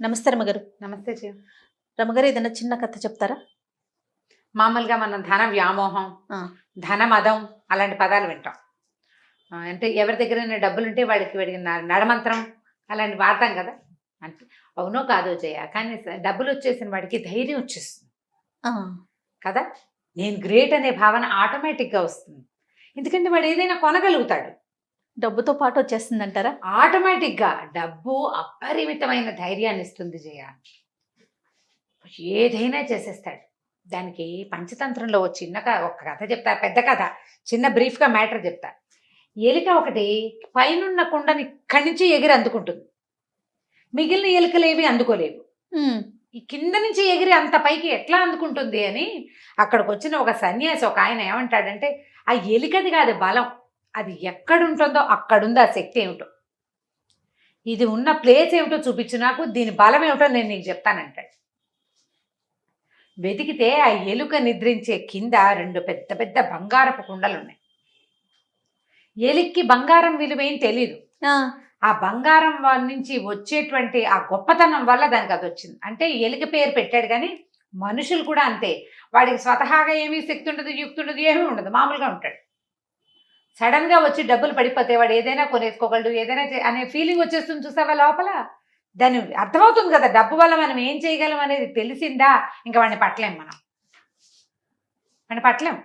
నమస్తే రమగారు. నమస్తే జీ. రమగారు, ఏదైనా చిన్న కథ చెప్తారా? మామూలుగా మనం ధన వ్యామోహం, ధన మదం అలాంటి పదాలు వింటాం. అంటే ఎవరి దగ్గరైనా డబ్బులుంటే వాడికి నడమంత్రం అలాంటి వాడతాం కదా. అంటే అవునో కాదో జయ, కానీ డబ్బులు వచ్చేసిన వాడికి ధైర్యం వచ్చేస్తుంది కదా. నేను గ్రేట్ అనే భావన ఆటోమేటిక్గా వస్తుంది. ఎందుకంటే వాడు ఏదైనా కొనగలుగుతాడు. డబ్బుతో పాటు వచ్చేస్తుందంటారా? ఆటోమేటిక్గా డబ్బు అపరిమితమైన ధైర్యాన్ని ఇస్తుంది జయ. ఏదైనా చేసేస్తాడు. దానికి పంచతంత్రంలో ఒక కథ చెప్తా, పెద్ద కథ, చిన్న బ్రీఫ్గా మ్యాటర్ చెప్తా. ఎలుక ఒకటి పైనున్న కుండని ఇక్కడి నుంచి ఎగిరి అందుకుంటుంది. మిగిలిన ఎలుకలు ఏవి అందుకోలేవు. ఈ కింద నుంచి ఎగిరి అంత పైకి ఎట్లా అందుకుంటుంది అని అక్కడికి వచ్చిన ఒక సన్యాసి, ఒక ఆయన ఏమంటాడంటే, ఆ ఎలుకది కాదు బలం, అది ఎక్కడుంటుందో అక్కడుంది ఆ శక్తి ఏమిటో. ఇది ఉన్న ప్లేస్ ఏమిటో చూపించు నాకు, దీని బలం ఏమిటో నేను నీకు చెప్తానంటాడు. వెతికితే ఆ ఎలుక నిద్రించే కింద 2 పెద్ద పెద్ద బంగారపు కుండలు ఉన్నాయి. ఎలుక్కి బంగారం విలువేం తెలీదు. ఆ బంగారం నుంచి వచ్చేటువంటి ఆ గొప్పతనం వల్ల దానికి అది వచ్చింది. అంటే ఎలుక పేరు పెట్టాడు, కానీ మనుషులు కూడా అంతే. వాడికి స్వతహాగా ఏమీ శక్తి ఉండదు, యుక్తి ఉండదు, ఏమీ ఉండదు, మామూలుగా ఉంటాడు. సడన్గా వచ్చి డబ్బులు పడిపోతే వాడు ఏదైనా కొనేసుకోగలడు, ఏదైనా అనే ఫీలింగ్ వచ్చేస్తుంది. చూసావా లోపల? దాని అర్థమవుతుంది కదా, డబ్బు వల్ల మనం ఏం చేయగలం అనేది తెలిసిందా, ఇంకా వాడిని పట్టలేం. వాడిని పట్టలేం.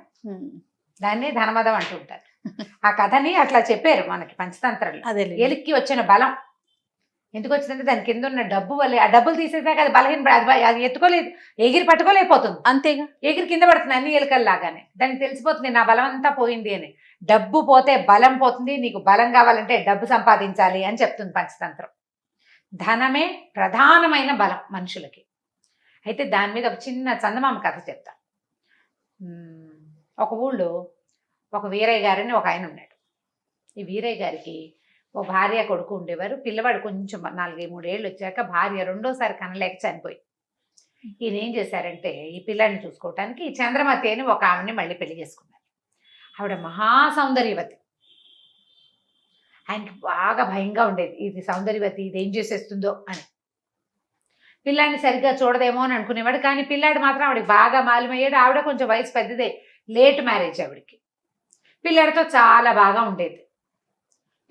దాన్ని ధనమదం అంటుంటారు. ఆ కథని అట్లా చెప్పారు మనకి పంచతంత్రంలో. ఎలుక్కి వచ్చిన బలం ఎందుకు వచ్చిందంటే దాని కింద ఉన్న డబ్బు వల్లే. ఆ డబ్బులు తీసేసాక అది బలహీన, అది ఎత్తుకోలేదు, ఎగిరి పట్టుకోలేకపోతుంది. అంతేగా, ఎగిరి కింద పడుతుంది అన్ని ఎలుకల్లాగానే. దానికి తెలిసిపోతుంది నా బలం అంతా పోయింది అని. డబ్బు పోతే బలం పోతుంది, నీకు బలం కావాలంటే డబ్బు సంపాదించాలి అని చెప్తుంది పంచతంత్రం. ధనమే ప్రధానమైన బలం మనుషులకి. అయితే దాని మీద ఒక చిన్న చందమామ కథ చెప్తా. ఒక ఊళ్ళో ఒక వీరయ్య గారని ఒక ఆయన ఉన్నాడు. ఈ వీరయ్య గారికి ఓ భార్య కొడుకు ఉండేవారు. పిల్లవాడు కొంచెం 4-3 ఏళ్ళు వచ్చాక భార్య రెండోసారి కనలేక చనిపోయి, ఈయన ఏం చేశారంటే ఈ పిల్లాడిని చూసుకోవటానికి చంద్రమతి అని ఒక ఆవిడని మళ్ళీ పెళ్లి చేసుకున్నారు. ఆవిడ మహాసౌందర్యవతి. ఆయనకి బాగా భయంగా ఉండేది, ఇది సౌందర్యవతి ఇది ఏం చేసేస్తుందో అని. పిల్లాడిని సరిగ్గా చూడదేమో అని అనుకునేవాడు, కానీ పిల్లాడు మాత్రం ఆవిడకి బాగా మాలిమయ్యాడు. ఆవిడ కొంచెం వయసు పెద్దదే, లేట్ మ్యారేజ్ ఆవిడకి. పిల్లాడితో చాలా బాగా ఉండేది.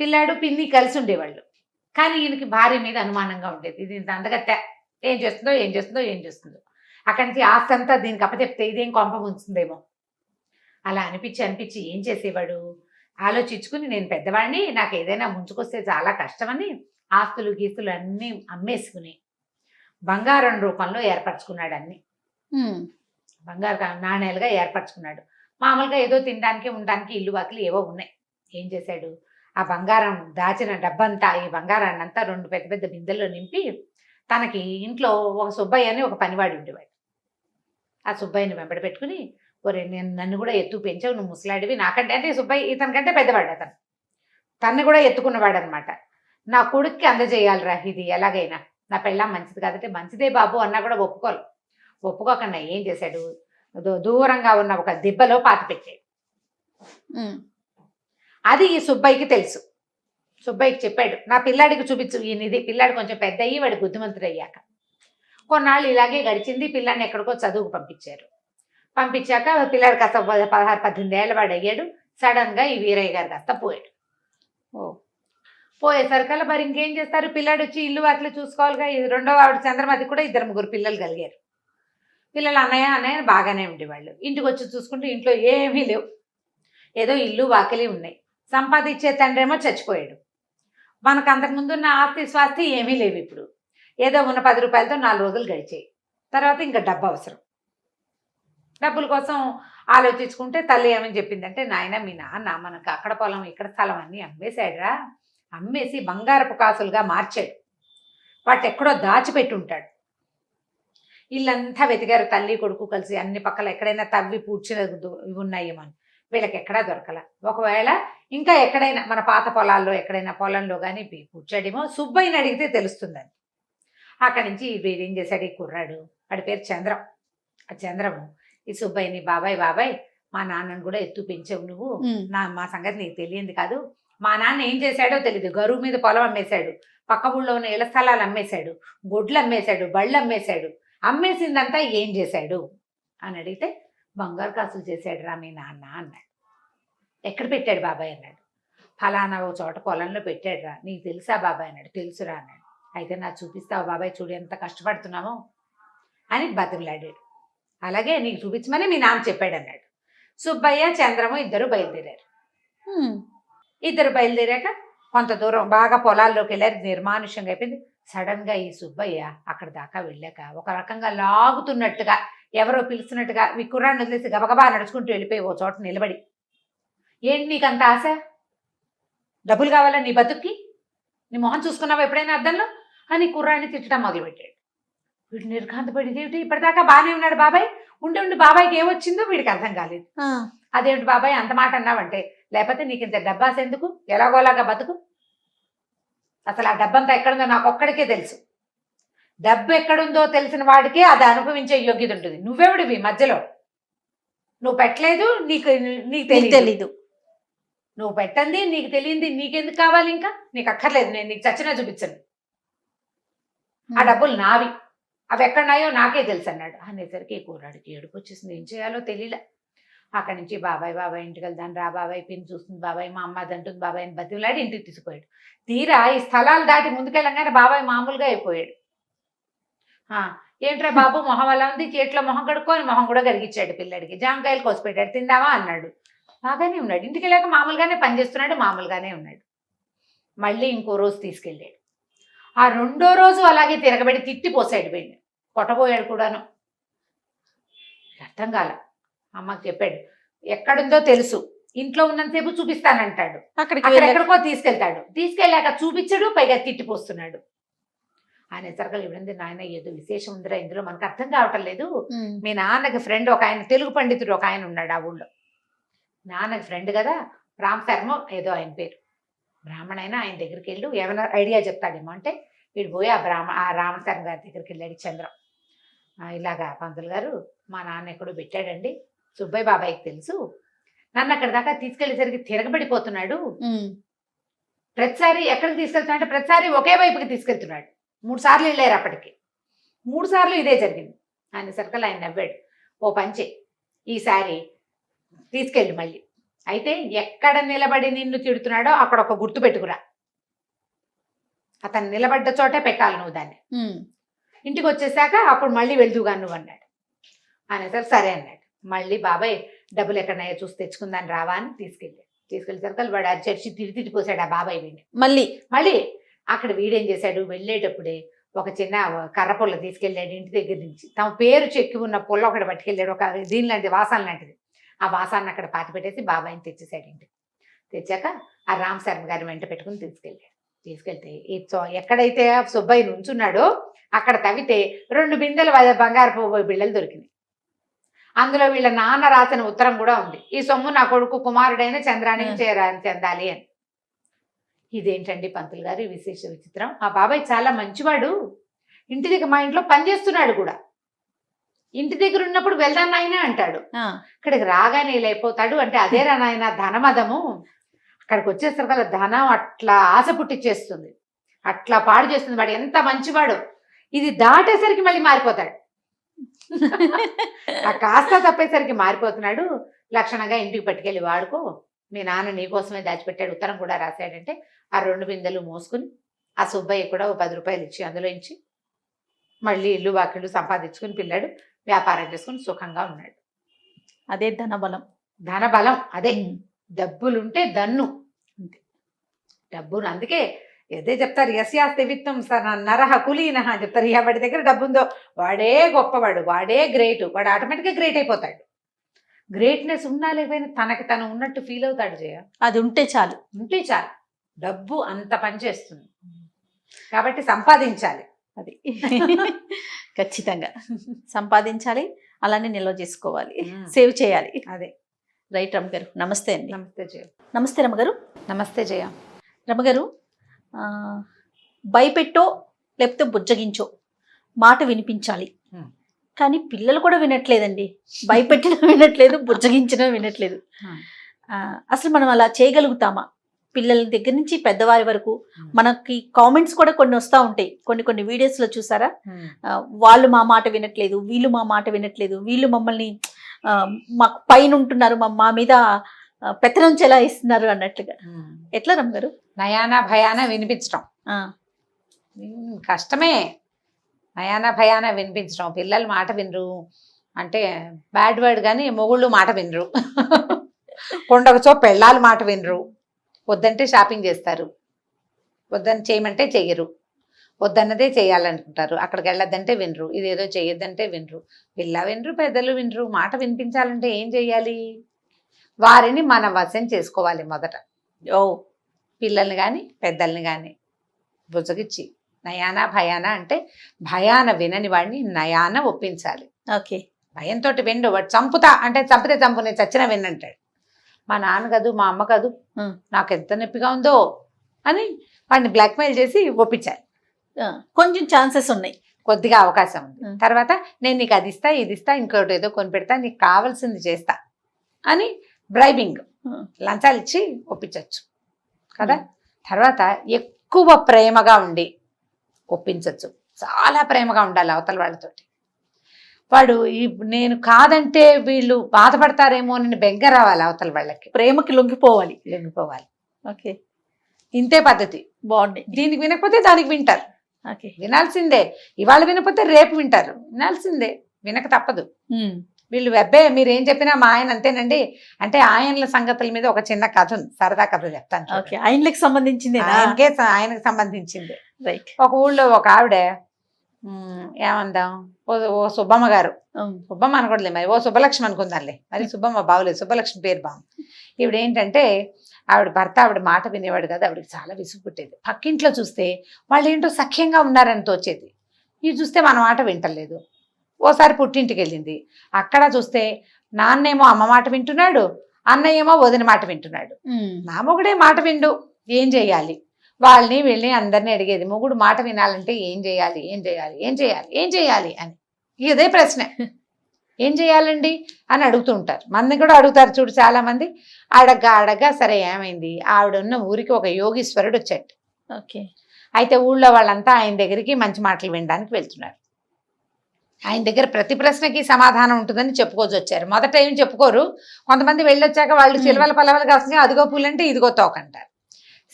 పిల్లాడు పిన్ని కలిసి ఉండేవాళ్ళు. కానీ ఈయనకి భార్య మీద అనుమానంగా ఉండేది. ఇది అందగత్తె, ఏం చేస్తుందో. అక్కడి నుంచి ఆస్తి అంతా దీనికి అప్పచెప్తే ఇదేం కొంప ముంచుతుందేమో అలా అనిపించి ఏం చేసేవాడు, ఆలోచించుకుని నేను పెద్దవాడిని, నాకు ఏదైనా ముంచుకొస్తే చాలా కష్టమని ఆస్తులు గీస్తులు అన్నీ అమ్మేసుకుని బంగారం రూపంలో ఏర్పరచుకున్నాడు. అన్ని బంగారు నాణేలుగా ఏర్పరచుకున్నాడు. మామూలుగా ఏదో తినడానికి ఉండడానికి ఇల్లు వాకిలు ఏవో ఉన్నాయి. ఏం చేశాడు, ఆ బంగారం దాచిన డబ్బంతా, ఈ బంగారాన్ని అంతా 2 పెద్ద పెద్ద బిందెల్లో నింపి తనకి ఇంట్లో ఒక సుబ్బయ్య అని ఒక పనివాడు ఉండేవాడు. ఆ సుబ్బయ్యని వెంబడి పెట్టుకుని, ఒరే నన్ను కూడా ఎత్తు పెంచావు, నువ్వు ముసలాడివి, నాకంటే అంటే సుబ్బయ్య ఇతనికంటే పెద్దవాడు, తన్ని కూడా ఎత్తుకున్నవాడు అనమాట. నా కొడుక్కి అందజేయాలిరా ఇది ఎలాగైనా, నా పెళ్ళాం మంచిది కాదంటే మంచిదే బాబు అన్నా కూడా ఒప్పుకోకుండా ఏం చేశాడు, దూరంగా ఉన్న ఒక దిబ్బలో పాతి పెట్టాడు. అది ఈ సుబ్బయ్యకి తెలుసు. సుబ్బయ్యకి చెప్పాడు, నా పిల్లాడికి చూపించు ఈయనది. పిల్లాడు కొంచెం పెద్ద అయ్యి వాడు బుద్ధిమంతుడు అయ్యాక కొన్నాళ్ళు ఇలాగే గడిచింది. పిల్లాడిని ఎక్కడికో చదువుకు పంపించాక పిల్లాడు కాస్త 16-18 ఏళ్ళ వాడు అయ్యాడు. సడన్గా ఈ వీరయ్య గారు కాస్త పోయాడు. పోయేసరికల్లా మరి ఇంకేం చేస్తారు, పిల్లాడు వచ్చి ఇల్లు వాటిలో చూసుకోవాలిగా. రెండవ ఆవిడ చంద్రమతి కూడా 2-3 పిల్లలు కలిగారు. పిల్లలు అన్నయ్య బాగానే ఉండేవాళ్ళు. ఇంటికి వచ్చి చూసుకుంటే ఇంట్లో ఏమీ లేవు, ఏదో ఇల్లు వాకిలి ఉన్నాయి. సంపాదించే తండ్రి ఏమో చచ్చిపోయాడు. మనకు అంతకుముందు ఉన్న ఆస్తి స్వాస్తి ఏమీ లేవు. ఇప్పుడు ఏదో ఉన్న 10 రూపాయలతో 4 రోజులు గడిచాయి. తర్వాత ఇంకా డబ్బు అవసరం. డబ్బుల కోసం ఆలోచించుకుంటే తల్లి ఏమని చెప్పిందంటే, నాయన మీ నాన్న మనకు అక్కడ పొలం ఇక్కడ స్థలం అన్నీ అమ్మేశాడురా, అమ్మేసి బంగారపు కాసులుగా మార్చాడు. వాటి ఎక్కడో దాచిపెట్టి ఉంటాడు. ఇల్లంతా వెతికారు తల్లి కొడుకు కలిసి, అన్ని పక్కల ఎక్కడైనా తవ్వి పూడ్చిన ఇవి ఉన్నాయేమో అని. వీళ్ళకి ఎక్కడా దొరకల. ఒకవేళ ఇంకా ఎక్కడైనా మన పాత పొలాల్లో ఎక్కడైనా పొలంలో కానీ పూడ్చాడేమో. సుబ్బయ్యని అడిగితే తెలుస్తుందని. అక్కడి నుంచి వీడేం చేశాడు, ఈ కుర్రాడు, వాడి పేరు చంద్రం. ఆ చంద్రము ఈ సుబ్బయ్యని, బాబాయ్ మా నాన్నను కూడా ఎత్తు పెంచావు నువ్వు, మా సంగతి నీకు తెలియంది కాదు. మా నాన్న ఏం చేశాడో తెలీదు, గరువు మీద పొలం అమ్మేశాడు, పక్క ఊళ్ళో ఉన్న ఇళ్ల స్థలాలు అమ్మేశాడు, గొడ్లు అమ్మేశాడు, బళ్ళు అమ్మేశాడు, అమ్మేసిందంతా ఏం చేశాడు అని అడిగితే బంగారు కాసులు చేశాడు రా మీ నాన్న అన్నాడు. ఎక్కడ పెట్టాడు బాబాయ్ అన్నాడు. ఫలానా ఓ చోట పొలంలో పెట్టాడు రా. నీకు తెలుసా బాబాయ్ అన్నాడు. తెలుసురా అన్నాడు. అయితే నాకు చూపిస్తావు బాబాయ్, చూడు ఎంత కష్టపడుతున్నామో అని బతిమలాడాడు. అలాగే నీకు చూపించమని మీ నాన్న చెప్పాడు అన్నాడు. సుబ్బయ్య చంద్రము ఇద్దరు బయలుదేరారు. ఇద్దరు బయలుదేరాక కొంత దూరం బాగా పొలాల్లోకి వెళ్ళారు. నిర్మానుష్యంగా అయిపోయింది. సడన్ గా ఈ సుబ్బయ్య అక్కడ దాకా వెళ్ళాక ఒక రకంగా లాగుతున్నట్టుగా, ఎవరో పిలుస్తున్నట్టుగా ఈ కుర్రాన్ని వదిలేసి గబగబా నడుచుకుంటూ వెళ్ళిపోయి ఓ చోట నిలబడి, ఏంటి నీకంత ఆశ? డబ్బులు కావాలా నీ బతుక్కి? నీ మొహం చూసుకున్నావా ఎప్పుడైనా అద్దంలో అని కుర్రాన్ని తిట్టడం మొదలుపెట్టాడు. వీడు నిర్ఘాంతపడి, ఏమిటి ఇప్పటిదాకా బాగానే ఉన్నాడు బాబాయ్, ఉండి ఉండి బాబాయ్కి ఏమొచ్చిందో వీడికి అర్థం కాలేదు. అదేమిటి బాబాయ్ అంత మాట అన్నావంటే, లేకపోతే నీకు ఇంత డబ్బాస ఎందుకు, ఎలాగోలాగా బతుకు. అసలు ఆ డబ్బంతా ఎక్కడుందో నాకు ఒక్కడికే తెలుసు. డబ్బు ఎక్కడుందో తెలిసిన వాడికే అది అనుభవించే యోగ్యత ఉంటుంది. నువ్వెవడివి మధ్యలో? నువ్వు పెట్టలేదు, నీకు తెలీదు. నువ్వు పెట్టండి, నీకు తెలియంది నీకెందుకు కావాలి? ఇంకా నీకు అక్కర్లేదు, నేను నీకు చచ్చినా చూపించను. ఆ డబ్బులు నావి, అవి ఎక్కడున్నాయో నాకే తెలుసు అన్నాడు. అనేసరికి కూరాడికి ఏడుపు వచ్చేసింది. ఏం చేయాలో తెలియలే. అక్కడి నుంచి బాబాయ్ బాబాయ్ ఇంటికి వెళ్దాను రా బాబాయ్, పిన్ చూస్తుంది బాబాయ్, మా అమ్మ అది అంటుంది బాబాయ్ అని బతిలాడి ఇంటికి తీసుకుపోయాడు. తీరా ఈ స్థలాలు దాటి ముందుకెళ్ళంగానే బాబాయ్ మామూలుగా అయిపోయాడు. ఏంట్రా బాబు మొహం అలా ఉంది, చేతిలో మొహం కడుక్కొని మొహం కూడా కరిగిచ్చాడు పిల్లడికి. జామకాయలు కోసిపెట్టాడు, తిందామా అన్నాడు. బాగానే ఉన్నాడు. ఇంటికి వెళ్ళాక మామూలుగానే పనిచేస్తున్నాడు, మామూలుగానే ఉన్నాడు. మళ్ళీ ఇంకో రోజు తీసుకెళ్ళాడు. ఆ రెండో రోజు అలాగే తిరగబెట్టి తిట్టిపోసాడు వీడిని, కొట్టబోయాడు కూడాను. అర్థం కాల. అమ్మకి చెప్పాడు, ఎక్కడుందో తెలుసు, ఇంట్లో ఉన్నంతసేపు చూపిస్తానంటాడు, ఎక్కడికో తీసుకెళ్తాడు, తీసుకెళ్ళాక చూపించడు, పైగా తిట్టిపోస్తున్నాడు. ఆయన సరకలు ఇవ్వండి నాయన, ఏదో విశేషం ఉందిరా ఇందులో, మనకు అర్థం కావటం లేదు. మీ నాన్నకి ఫ్రెండ్ ఒక ఆయన, తెలుగు పండితుడు ఒక ఆయన ఉన్నాడు ఆ ఊళ్ళో. నాన్నకి ఫ్రెండ్ కదా, రామ్ శర్మ ఏదో ఆయన పేరు, బ్రాహ్మణ అయినా ఆయన దగ్గరికి వెళ్ళు, ఏమైనా ఐడియా చెప్తాడేమో అంటే వీడు పోయి ఆ రామశర్మ గారి దగ్గరికి వెళ్ళాడు. చంద్రం, ఇలాగా పంతులు గారు మా నాన్న ఎక్కడో పెట్టాడండి, సుబ్బయ్య బాబాయ్కి తెలుసు, నన్ను అక్కడి దాకా తీసుకెళ్లేసరికి తిరగబడిపోతున్నాడు. ప్రతిసారి ఎక్కడికి తీసుకెళ్తున్నాడు అంటే ప్రతిసారి ఒకే వైపుకి తీసుకెళ్తున్నాడు. 3 సార్లు వెళ్ళారు. అప్పటికి 3 సార్లు ఇదే జరిగింది. ఆయన సర్కల్ ఆయన నవ్వాడు. ఓ పంచే, ఈసారి తీసుకెళ్ళి మళ్ళీ, అయితే ఎక్కడ నిలబడి నిన్ను తిడుతున్నాడో అక్కడ ఒక గుర్తు పెట్టుకురా, అతను నిలబడ్డ చోటే పెట్టాలి నువ్వు దాన్ని. ఇంటికి వచ్చేసాక అప్పుడు మళ్ళీ వెళ్దువుగా నువ్వు అన్నాడు. అనేసరికి సరే అన్నాడు. మళ్ళీ బాబాయ్ డబ్బులు ఎక్కడన్నాయో చూసి తెచ్చుకుందాన్ని రావా అని తీసుకెళ్ళేసరికి వాడు చర్చి తిట్టిపోసాడు ఆ బాబాయ్ వీడిని. మళ్ళీ అక్కడ వీడేం చేశాడు, వెళ్ళేటప్పుడే ఒక చిన్న కర్ర పుల్ల తీసుకెళ్ళాడు ఇంటి దగ్గర నుంచి. తమ పేరు చెక్కి ఉన్న పుల్ల ఒకటి పట్టుకెళ్ళాడు, ఒక దీని లాంటి వాసన లాంటిది. ఆ వాసాన్ని అక్కడ పాతి పెట్టేసి బాబాయిని తెచ్చేసాడు ఇంటికి. తెచ్చాక ఆ రామ్ శర్మ గారిని వెంట పెట్టుకుని తీసుకెళ్తే ఎక్కడైతే సుబ్బయ్య నుంచున్నాడో అక్కడ తవ్వితే 2 బిందెలు బంగారు బిళ్ళలు దొరికినాయి. అందులో వీళ్ళ నాన్న రాసిన ఉత్తరం కూడా ఉంది, ఈ సొమ్ము నా కొడుకు కుమారుడైన చంద్రానికి చెందాలి అని. ఇదేంటండి పంతులు గారు విశేష విచిత్రం, ఆ బాబాయ్ చాలా మంచివాడు, ఇంటి దగ్గర మా ఇంట్లో పనిచేస్తున్నాడు కూడా, ఇంటి దగ్గర ఉన్నప్పుడు వెళ్దాం నాయన అంటాడు, ఇక్కడికి రాగానే ఇలా అయిపోతాడు అంటే అదేరా నాయన ధనమదము. అక్కడికి వచ్చేసరికి అలా ధనం అట్లా ఆశ పుట్టిచ్చేస్తుంది, అట్లా పాడు చేస్తుంది. వాడు ఎంత మంచివాడు, ఇది దాటేసరికి మళ్ళీ మారిపోతాడు. ఆ కాస్త తప్పేసరికి మారిపోతున్నాడు. లక్షణంగా ఇంటికి పట్టుకెళ్ళి వాడుకో, మీ నాన్న నీకోసమే దాచిపెట్టాడు, ఉత్తరం కూడా రాశాడంటే ఆ 2 బిందెలు మోసుకుని ఆ సుబ్బయ్య కూడా ఓ 10 రూపాయలు ఇచ్చి అందులో ఇచ్చి మళ్ళీ ఇల్లు వాకిళ్ళు సంపాదించుకుని పిల్లాడు వ్యాపారం చేసుకుని సుఖంగా ఉన్నాడు. అదే ధనబలం. అదే డబ్బులుంటే దన్ను అంతే డబ్బును. అందుకే ఏదే చెప్తారు, యస్యాస్తి విత్తం నరహ కులీనహ అని చెప్తారు. వాడి దగ్గర డబ్బు ఉందో వాడే గొప్పవాడు, వాడే గ్రేట్, వాడు ఆటోమేటిక్గా గ్రేట్ అయిపోతాడు. గ్రేట్నెస్ ఉన్నా లేకపోయినా తనకి తను ఉన్నట్టు ఫీల్ అవుతాడు. అది ఉంటే చాలు. డబ్బు అంత పనిచేస్తుంది కాబట్టి సంపాదించాలి. అది ఖచ్చితంగా సంపాదించాలి, అలానే నిల్వ చేసుకోవాలి, సేవ్ చేయాలి. అదే రైట్. రమగారు నమస్తే అండి. నమస్తే జయ. నమస్తే రమగారు. నమస్తే జయ. రమగారు, భయపెట్టో లేకపోతే బుజ్జగించో మాట వినిపించాలి, కానీ పిల్లలు కూడా వినట్లేదండి. భయపెట్టినా వినట్లేదు, బుజ్జగించినా వినట్లేదు. అసలు మనం అలా చేయగలుగుతామా? పిల్లల దగ్గర నుంచి పెద్దవారి వరకు మనకి కామెంట్స్ కూడా కొన్ని వస్తూ ఉంటాయి. కొన్ని వీడియోస్ లో చూసారా, వాళ్ళు మా మాట వినట్లేదు, వీళ్ళు మా మాట వినట్లేదు, వీళ్ళు మమ్మల్ని మాకు పైన ఉంటున్నారు, మా మీద పెత్తనం చెలా ఇస్తున్నారు అన్నట్లుగా. ఎట్లా రమ్మగారు? నయానా భయానా వినిపించడం కష్టమే. నయానా భయానా వినిపించడం, పిల్లలు మాట వినరు అంటే బ్యాడ్ వర్డ్, కానీ మొగుళ్ళు మాట వినరు. కొండకచో పెళ్ళాలు మాట వినరు. వద్దంటే షాపింగ్ చేస్తారు, వద్దని చేయమంటే చెయ్యరు, వద్దన్నదే చేయాలనుకుంటారు. అక్కడికి వెళ్ళొద్దంటే వినరు, ఇదేదో చేయొద్దంటే వినరు. పిల్ల వినరు, పెద్దలు వినరు. మాట వినిపించాలంటే ఏం చెయ్యాలి? వారిని మన వశం చేసుకోవాలి మొదట. పిల్లల్ని కానీ పెద్దల్ని కానీ బుజ్జగిచ్చి నయానా భయానా అంటే భయాన వినని వాడిని నయాన ఒప్పించాలి. ఓకే, భయంతో విండు. వాడు చంపుతా అంటే చంపితే చంపు, నేను చచ్చిన విన్నంటాడు. మా నాన్న కాదు, మా అమ్మ కాదు, నాకు ఎంత నొప్పిగా ఉందో అని వాడిని బ్లాక్మెయిల్ చేసి ఒప్పించాలి. కొంచెం ఛాన్సెస్ ఉన్నాయి, కొద్దిగా అవకాశం ఉంది. తర్వాత నేను నీకు అది ఇస్తా, ఇది ఇస్తా, ఇంకోటి ఏదో కొని పెడతా, నీకు కావాల్సింది చేస్తా అని బ్రైబింగ్, లంచాలు ఇచ్చి ఒప్పించవచ్చు కదా. తర్వాత ఎక్కువ ప్రేమగా ఉండి ఒప్పించవచ్చు. చాలా ప్రేమగా ఉండాలి అవతల వాళ్ళతోటి. వాడు నేను కాదంటే వీళ్ళు బాధపడతారేమో అని బెంగ రావాలి అవతల వాళ్ళకి. ప్రేమకి లొంగిపోవాలి. ఓకే, ఇంతే పద్ధతి. బాగుంది. దీనికి వినకపోతే దానికి వింటారు. ఓకే, వినాల్సిందే. ఇవాళ వినకపోతే రేపు వింటారు. వినాల్సిందే, వినక తప్పదు. వీళ్ళు వెబ్బే మీరేం చెప్పినా మా ఆయన అంతేనండి అంటే ఆయనల సంగతుల మీద ఒక చిన్న కథ ఉంది, సరదా కథ చెప్తాను. ఆయనకి సంబంధించింది, ఆయనకు సంబంధించింది. రైట్. ఒక ఊళ్ళో ఒక ఆవిడ, ఏమందాం, ఓ సుబ్బమ్మ గారు, సుబ్బమ్మ అనకూడలే మరి, ఓ సుబ్బలక్ష్మి అనుకుందాంలే, మరి సుబ్బమ్మ బాగులేదు, సుబ్బలక్ష్మి పేరు బాగుంది. ఈవిడ ఏంటంటే ఆవిడ భర్త ఆవిడ మాట వినేవాడు కదా, ఆవిడకి చాలా విసుగు పుట్టేది. పక్కింట్లో చూస్తే వాళ్ళు ఏంటో సఖ్యంగా ఉన్నారని తోచేది. ఇది చూస్తే మన మాట వింటలేదు. ఓసారి పుట్టింటికి వెళ్ళింది, అక్కడ చూస్తే నాన్నేమో అమ్మ మాట వింటున్నాడు, అన్నయ్య ఏమో వదిన మాట వింటున్నాడు. నా మొగుడే మాట విండు, ఏం చెయ్యాలి? వాళ్ళని వీళ్ళని అందరినీ అడిగేది, మొగుడు మాట వినాలంటే ఏం చేయాలి, ఏం చేయాలి, ఏం చేయాలి, ఏం చేయాలి అని. ఇదే ప్రశ్న, ఏం చేయాలండి అని అడుగుతూ ఉంటారు. మంది కూడా అడుగుతారు చూడు చాలా మంది. అడగ్గా సరే ఏమైంది, ఆవిడ ఉన్న ఊరికి ఒక యోగీశ్వరుడు వచ్చాడు. ఓకే, అయితే ఊళ్ళో వాళ్ళంతా ఆయన దగ్గరికి మంచి మాటలు వినడానికి వెళ్తున్నారు. ఆయన దగ్గర ప్రతి ప్రశ్నకి సమాధానం ఉంటుందని చెప్పుకోవచ్చు వచ్చారు. మొదట ఏం చెప్పుకోరు. కొంతమంది వెళ్ళొచ్చాక వాళ్ళు చిలవల పలవలు కాస్తుంది, అదిగో పూలంటే ఇదిగో తోకంటారు.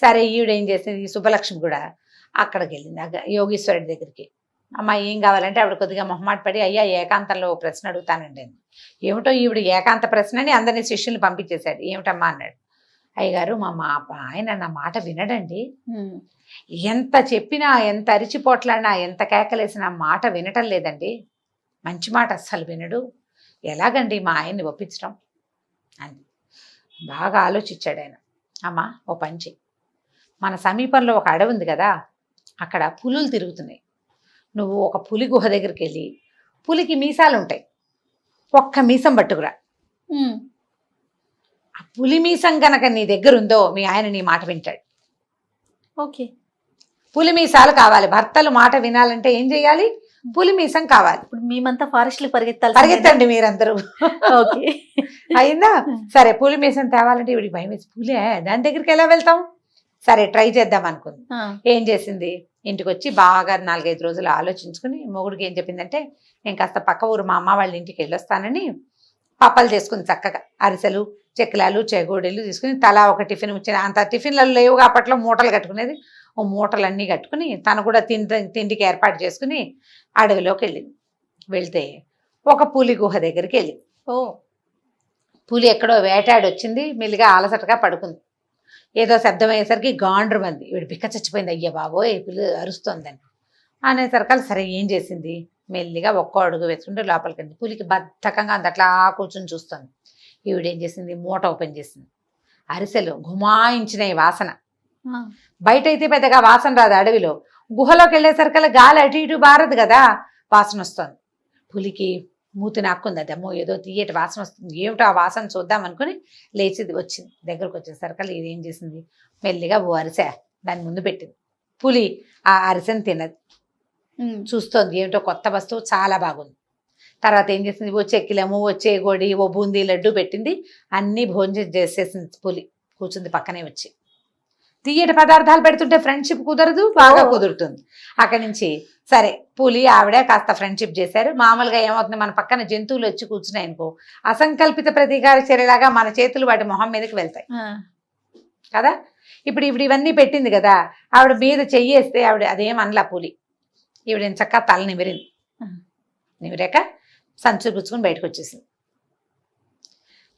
సరే ఈవిడ ఏం చేసింది, ఈ సుబ్బలక్ష్మి కూడా అక్కడికి వెళ్ళింది యోగీశ్వరుడి దగ్గరికి. అమ్మ ఏం కావాలంటే ఆవిడ కొద్దిగా మొహమాట పడి, అయ్యా ఏకాంతంలో ఓ ప్రశ్న అడుగుతానండి అని. ఏమిటో ఈవిడ ఏకాంత ప్రశ్న అని అందరినీ శిష్యుల్ని పంపించేశాడు. ఏమిటమ్మా అన్నాడు. అయ్యగారు మా ఆయన నా మాట వినడండి, ఎంత చెప్పినా, ఎంత అరిచిపోట్లాడినా, ఎంత కేకలేసినా మాట వినటం లేదండి, మంచి మాట అస్సలు వినడు, ఎలాగండి మా ఆయన్ని ఒప్పించడం అని బాగా ఆలోచించాడు ఆయన. అమ్మ ఓ పని చెయ్యి, మన సమీపంలో ఒక అడవి ఉంది కదా, అక్కడ పులులు తిరుగుతున్నాయి. నువ్వు ఒక పులి గుహ దగ్గరికి వెళ్ళి, పులికి మీసాలు ఉంటాయి, ఒక్క మీసం పట్టుకురా. ఆ పులి మీసం కనుక నీ దగ్గర ఉందో మీ ఆయన నీ మాట వింటాడు. ఓకే, పులి మీసాలు కావాలి. భర్తలు మాట వినాలంటే ఏం చేయాలి? పులి మీసం కావాలి. ఇప్పుడు మేమంతా ఫారెస్ట్లకు పరిగెత్తండి మీరందరూ. ఓకే, అయిందా? సరే పులి మీసం తేవాలంటే ఇవిడికి భయం వేసి, పులే దాని దగ్గరికి ఎలా వెళ్తాం? సరే ట్రై చేద్దాం అనుకుంది. ఏం చేసింది, ఇంటికి వచ్చి బాగా 4-5 రోజులు ఆలోచించుకుని మొగుడికి ఏం చెప్పిందంటే, నేను కాస్త పక్క ఊరు మా అమ్మ వాళ్ళ ఇంటికి వెళ్ళొస్తానని పప్పలు చేసుకుని చక్కగా అరిసెలు, చెక్కలాలు, చెగోడీలు తీసుకుని తలా ఒక టిఫిన్ ఇచ్చిన. అంత టిఫిన్లలో లేవు అప్పట్లో, మూటలు కట్టుకునేది. ఓ మూటలన్నీ కట్టుకుని తను కూడా తిండికి ఏర్పాటు చేసుకుని అడవిలోకి వెళ్ళింది. వెళ్తే ఒక పులి గుహ దగ్గరికి వెళ్ళింది. పులి ఎక్కడో వేటాడి వచ్చింది, మెల్లిగా అలసటగా పడుకుంది. ఏదో శబ్దం అయ్యేసరికి గాండ్రు మంది, వీడు పిక్క చచ్చిపోయింది, అయ్యా బాబోయ్ పులి అరుస్తోందని అనేసరికి సరే ఏం చేసింది, మెల్లిగా ఒక్కో అడుగు వేసుకుంటే లోపలికి వెళ్ళింది. పులికి బద్ధకంగా అంది, అట్లా కూర్చొని చూస్తుంది. ఈవిడేం చేసింది, మూట ఓపెన్ చేసింది. అరిసెలు గుమాయించినాయి వాసన. బయట అయితే పెద్దగా వాసన రాదు, అడవిలో గుహలోకి వెళ్ళేసరికల్లా గాలి అటు ఇటు బారదు కదా, వాసన వస్తుంది. పులికి మూతి నాక్కుంది, అది అమ్మో ఏదో తీయటి వాసన వస్తుంది, ఏమిటో ఆ వాసన చూద్దాం అనుకుని లేచి వచ్చింది. దగ్గరకు వచ్చేసరికల్లా ఇది ఏం చేసింది, మెల్లిగా ఓ అరిసె దాని ముందు పెట్టింది. పులి ఆ అరిసెని తినది, చూస్తోంది, ఏమిటో కొత్త వస్తువు చాలా బాగుంది. తర్వాత ఏం చేసింది, ఓ చెక్కిలము, ఓ చేగోడి, ఓ బూందీ లడ్డు పెట్టింది. అన్నీ భోజనం చేసేసింది. పులి కూర్చుంది పక్కనే వచ్చి. తీయటి పదార్థాలు పెడుతుంటే ఫ్రెండ్షిప్ కుదరదు, బాగా కుదురుతుంది. అక్కడి నుంచి సరే పులి ఆవిడ కాస్త ఫ్రెండ్షిప్ చేశారు. మామూలుగా ఏమవుతుంది, మన పక్కన జంతువులు వచ్చి కూర్చున్నాయి అనుకో, అసంకల్పిత ప్రతీకార చర్యలాగా మన చేతులు వాటి మొహం మీదకి వెళ్తాయి కదా. ఇప్పుడు ఇవన్నీ పెట్టింది కదా, ఆవిడ మీద చెయ్యేస్తే ఆవిడ అదేం అనలా పులి. ఈవిడ చక్కగా తల నిమిరింది. నిమిరాక సంచులు పుచ్చుకుని బయటకు వచ్చేసింది.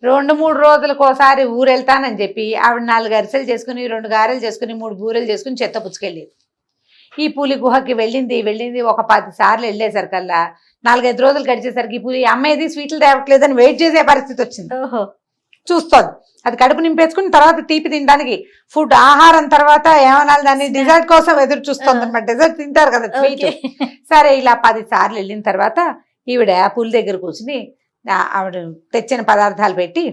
2-3 రోజులకు ఒకసారి ఊరు వెళ్తానని చెప్పి ఆవిడ 4 అరిసెలు చేసుకుని, 2 గారెలు చేసుకుని, 3 బూరెలు చేసుకుని చెత్త పుచ్చుకెళ్ళేది. ఈ పులి గుహకి వెళ్ళింది ఒక 10 సార్లు వెళ్ళేసరికల్లా 4-5 రోజులు గడిచేసరికి ఈ పులి అమ్మేది స్వీట్లు తేవట్లేదని వెయిట్ చేసే పరిస్థితి వచ్చింది. చూస్తోంది అది కడుపు నింపేసుకుని తర్వాత తీపి తినడానికి ఫుడ్ ఆహారం తర్వాత ఏమనాలి దాన్ని డిజర్ట్ కోసం ఎదురు చూస్తుంది అనమాట. డెజర్ట్ తింటారు కదా స్వీట్. సరే ఇలా 10 సార్లు వెళ్ళిన తర్వాత ఈవిడ పులి దగ్గర కూర్చుని ఆవిడ తెచ్చిన పదార్థాలు పెట్టి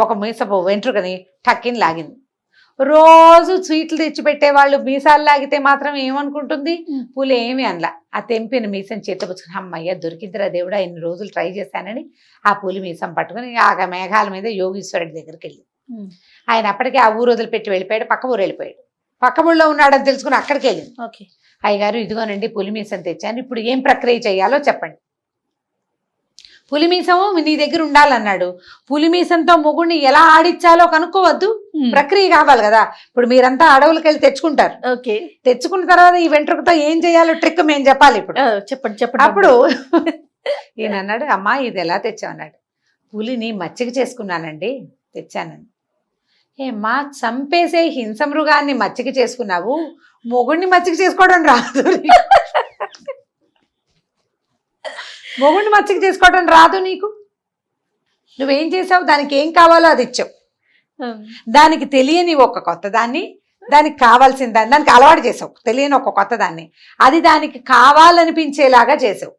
ఒక మీసపు వెంట్రుకని టక్కిని లాగింది. రోజు స్వీట్లు తెచ్చిపెట్టేవాళ్ళు మీసాలు లాగితే మాత్రం ఏమనుకుంటుంది, పులి ఏమి అనలా. ఆ తెంపిన మీసం చేతపుచ్చుకుని అమ్మయ్య దొరికిద్దరా దేవుడా, ఇన్ని రోజులు ట్రై చేశానని ఆ పులి మీసం పట్టుకుని ఆ మేఘాల మీద యోగీశ్వరుడి దగ్గరికి వెళ్ళి ఆయన అప్పటికే ఆ ఊరు వదిలిపెట్టి వెళ్ళిపోయాడు, పక్క ఊరు వెళ్ళిపోయాడు. పక్క ఊళ్ళో ఉన్నాడని తెలుసుకుని అక్కడికి వెళ్ళింది. అయ్యగారు ఇదిగోనండి పులి మీసం తెచ్చాను, ఇప్పుడు ఏం ప్రక్రియ చేయాలో చెప్పండి. పులిమీసము నీ దగ్గర ఉండాలన్నాడు. పులిమీసంతో మొగుడిని ఎలా ఆడిచ్చాలో కనుక్కోవద్దు, ప్రక్రియ కావాలి కదా. ఇప్పుడు మీరంతా అడవులకు వెళ్ళి తెచ్చుకుంటారు, తెచ్చుకున్న తర్వాత ఈ వెంట్రుకతో ఏం చేయాలో ట్రిక్ మేము చెప్పాలి. ఇప్పుడు చెప్పండి. అప్పుడు ఈయన అన్నాడు, అమ్మా ఇది ఎలా తెచ్చావన్నాడు. పులిని మచ్చిక చేసుకున్నానండి తెచ్చానని. ఏమ్మా చంపేసే హింసమృగాన్ని మచ్చిక చేసుకున్నావు, మొగుడిని మచ్చిక చేసుకోవడం రాదు, మొగుడిని మచ్చిక చేసుకోవడం రాదు నీకు, నువ్వేం చేసావు, దానికి ఏం కావాలో అది ఇచ్చావు. దానికి తెలియని ఒక కొత్త దాన్ని, దానికి కావాల్సిన దాన్ని దానికి అలవాటు చేసావు, తెలియని ఒక కొత్త దాన్ని, అది దానికి కావాలనిపించేలాగా చేసావు.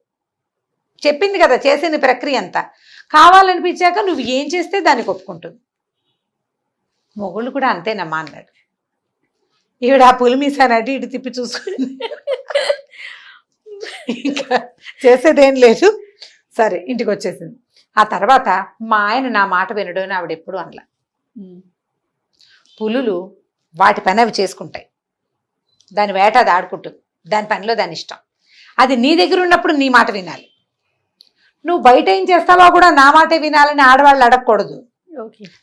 చెప్పింది కదా చేసిన ప్రక్రియ అంతా. కావాలనిపించాక నువ్వు ఏం చేస్తే దానికి ఒప్పుకుంటుంది. మొగుళ్ళు కూడా అంతేనమ్మా అన్నాడు. ఈవిడ ఆ పులి మీసానటి ఇటు తిప్పి చూసుకుంది, ఇంకా చేసేదేం లేదు. సరే ఇంటికి వచ్చేసింది. ఆ తర్వాత మా ఆయన నా మాట వినడు అని ఆవిడ ఎప్పుడు అనలా. పులులు వాటి పని అవి చేసుకుంటాయి, దాని వేట అది ఆడుకుంటుంది, దాని పనిలో దాని ఇష్టం. అది నీ దగ్గర ఉన్నప్పుడు నీ మాట వినాలి. నువ్వు బయట ఏం చేస్తావో కూడా నా మాటే వినాలని ఆడవాళ్ళు అడగకూడదు.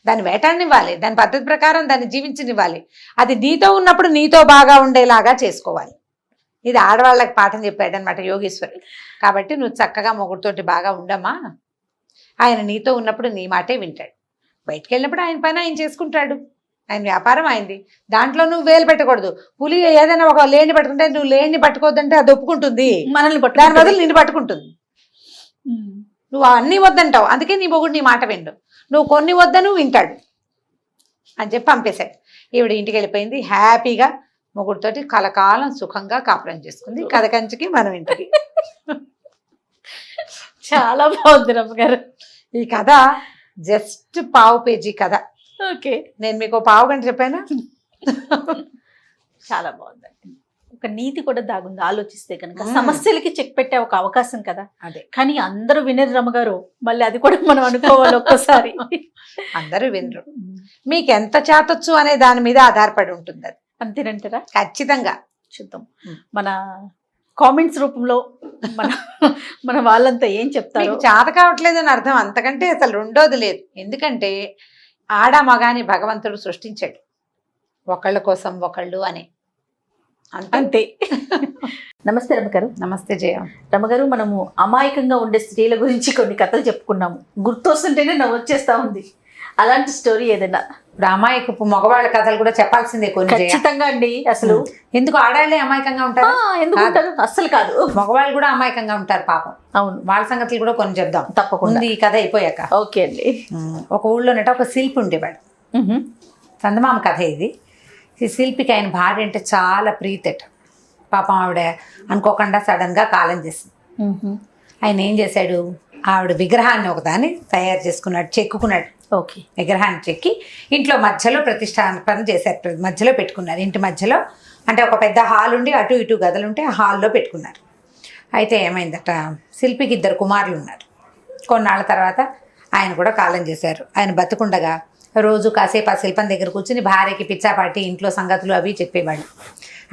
దాని వేటాడనివ్వాలి, దాని పద్ధతి ప్రకారం దాన్ని జీవించనివ్వాలి. అది నీతో ఉన్నప్పుడు నీతో బాగా ఉండేలాగా చేసుకోవాలి. ఇది ఆడవాళ్ళకి పాఠం చెప్పాడు అనమాట యోగేశ్వరుడు. కాబట్టి నువ్వు చక్కగా మొగుడితోటి బాగా ఉండమ్మా, ఆయన నీతో ఉన్నప్పుడు నీ మాటే వింటాడు, బయటికి వెళ్ళినప్పుడు ఆయన పని ఆయన చేసుకుంటాడు, ఆయన వ్యాపారం అయింది, దాంట్లో నువ్వు వేలు పెట్టకూడదు. పులి ఏదైనా ఒక లేని పట్టుకుంటే నువ్వు లేని పట్టుకోవద్దంటే అది ఒప్పుకుంటుంది, మనల్ని దాని బదులు నిన్ను పట్టుకుంటుంది. నువ్వు అన్నీ వద్దంటావు, అందుకే నీ మొగుడు నీ మాట విండు, నువ్వు కొన్ని వద్దను వింటాడు అని చెప్పి పంపేశాడు. ఈవిడ ఇంటికి వెళ్ళిపోయింది. హ్యాపీగా మొగుడితోటి కలకాలం సుఖంగా కాపురం చేసుకుంది. కథ కంచికి మనం ఇంటికి. చాలా బాగుంది రమ్మగారు ఈ కథ. జస్ట్ పావు పేజీ కథ. ఓకే, నేను మీకు పావు గంట చెప్పానా? చాలా బాగుంది. ఒక నీతి కూడా దాగుంది ఆలోచిస్తే కనుక. సమస్యలకి చెక్ పెట్టే ఒక అవకాశం కదా అదే. కానీ అందరూ వినరు రమ్మగారు, మళ్ళీ అది కూడా మనం అనుకోవాలి ఒక్కసారి. అందరూ వినరు. మీకు ఎంత చేతొచ్చు అనే దాని మీద ఆధారపడి ఉంటుంది అది. అంతేనంటారా? ఖచ్చితంగా. చూద్దాం మన కామెంట్స్ రూపంలో మన వాళ్ళంతా ఏం చెప్తారు. చేత కావట్లేదు అని అర్థం, అంతకంటే అసలు రెండోది లేదు. ఎందుకంటే ఆడ మగాని భగవంతుడు సృష్టించాడు ఒకళ్ళ కోసం ఒకళ్ళు అని. అంతే. నమస్తే రమ్మగారు. నమస్తే జయ. రమ్మగారు, మనము అమాయకంగా ఉండే స్త్రీల గురించి కొన్ని కథలు చెప్పుకున్నాము, గుర్తొస్తుంటేనే నవ్వు వచ్చేస్తా ఉంది. అలాంటి స్టోరీ ఏదైనా? ఇప్పుడు అమాయకపు మగవాళ్ళ కథలు కూడా చెప్పాల్సిందే కొన్ని. ఖచ్చితంగా అండి. అసలు ఎందుకు ఆడాళ్ళే అమాయకంగా ఉంటారు? ఎందుకు ఉంటారు? అస్సలు కాదు, మగవాళ్ళు కూడా అమాయకంగా ఉంటారు పాపం. అవును, వాళ్ళ సంగతులు కూడా కొన్ని చెప్దాం తప్పకుండా ఈ కథ అయిపోయాక. ఓకే అండి. ఒక ఊళ్ళోనట ఒక శిల్పి ఉండేవాడు. చందమామ కథ ఇది. ఈ శిల్పికి ఆయన భార్య అంటే చాలా ప్రీతట. పాపం ఆవిడ అనుకోకుండా సడన్గా కాలం చేసింది. ఆయన ఏం చేశాడు, ఆవిడ విగ్రహాన్ని ఒకదాన్ని తయారు చేసుకున్నాడు, చెక్కుకున్నాడు. ఓకే, విగ్రహాన్ని చెక్కి ఇంట్లో మధ్యలో ప్రతిష్టాపన చేశారు. మధ్యలో పెట్టుకున్నారు, ఇంటి మధ్యలో. అంటే ఒక పెద్ద హాల్ ఉండి అటు ఇటు గదులుంటే ఆ హాల్లో పెట్టుకున్నారు. అయితే ఏమైందట, శిల్పికి 2 కుమారులు ఉన్నారు. కొన్నాళ్ళ తర్వాత ఆయన కూడా కాలం చేశారు. ఆయన బతుకుండగా రోజు కాసేపు ఆ శిల్పం దగ్గర కూర్చుని భార్యకి పిచ్చాపాటి ఇంట్లో సంగతులు అవి చెప్పేవాళ్ళు.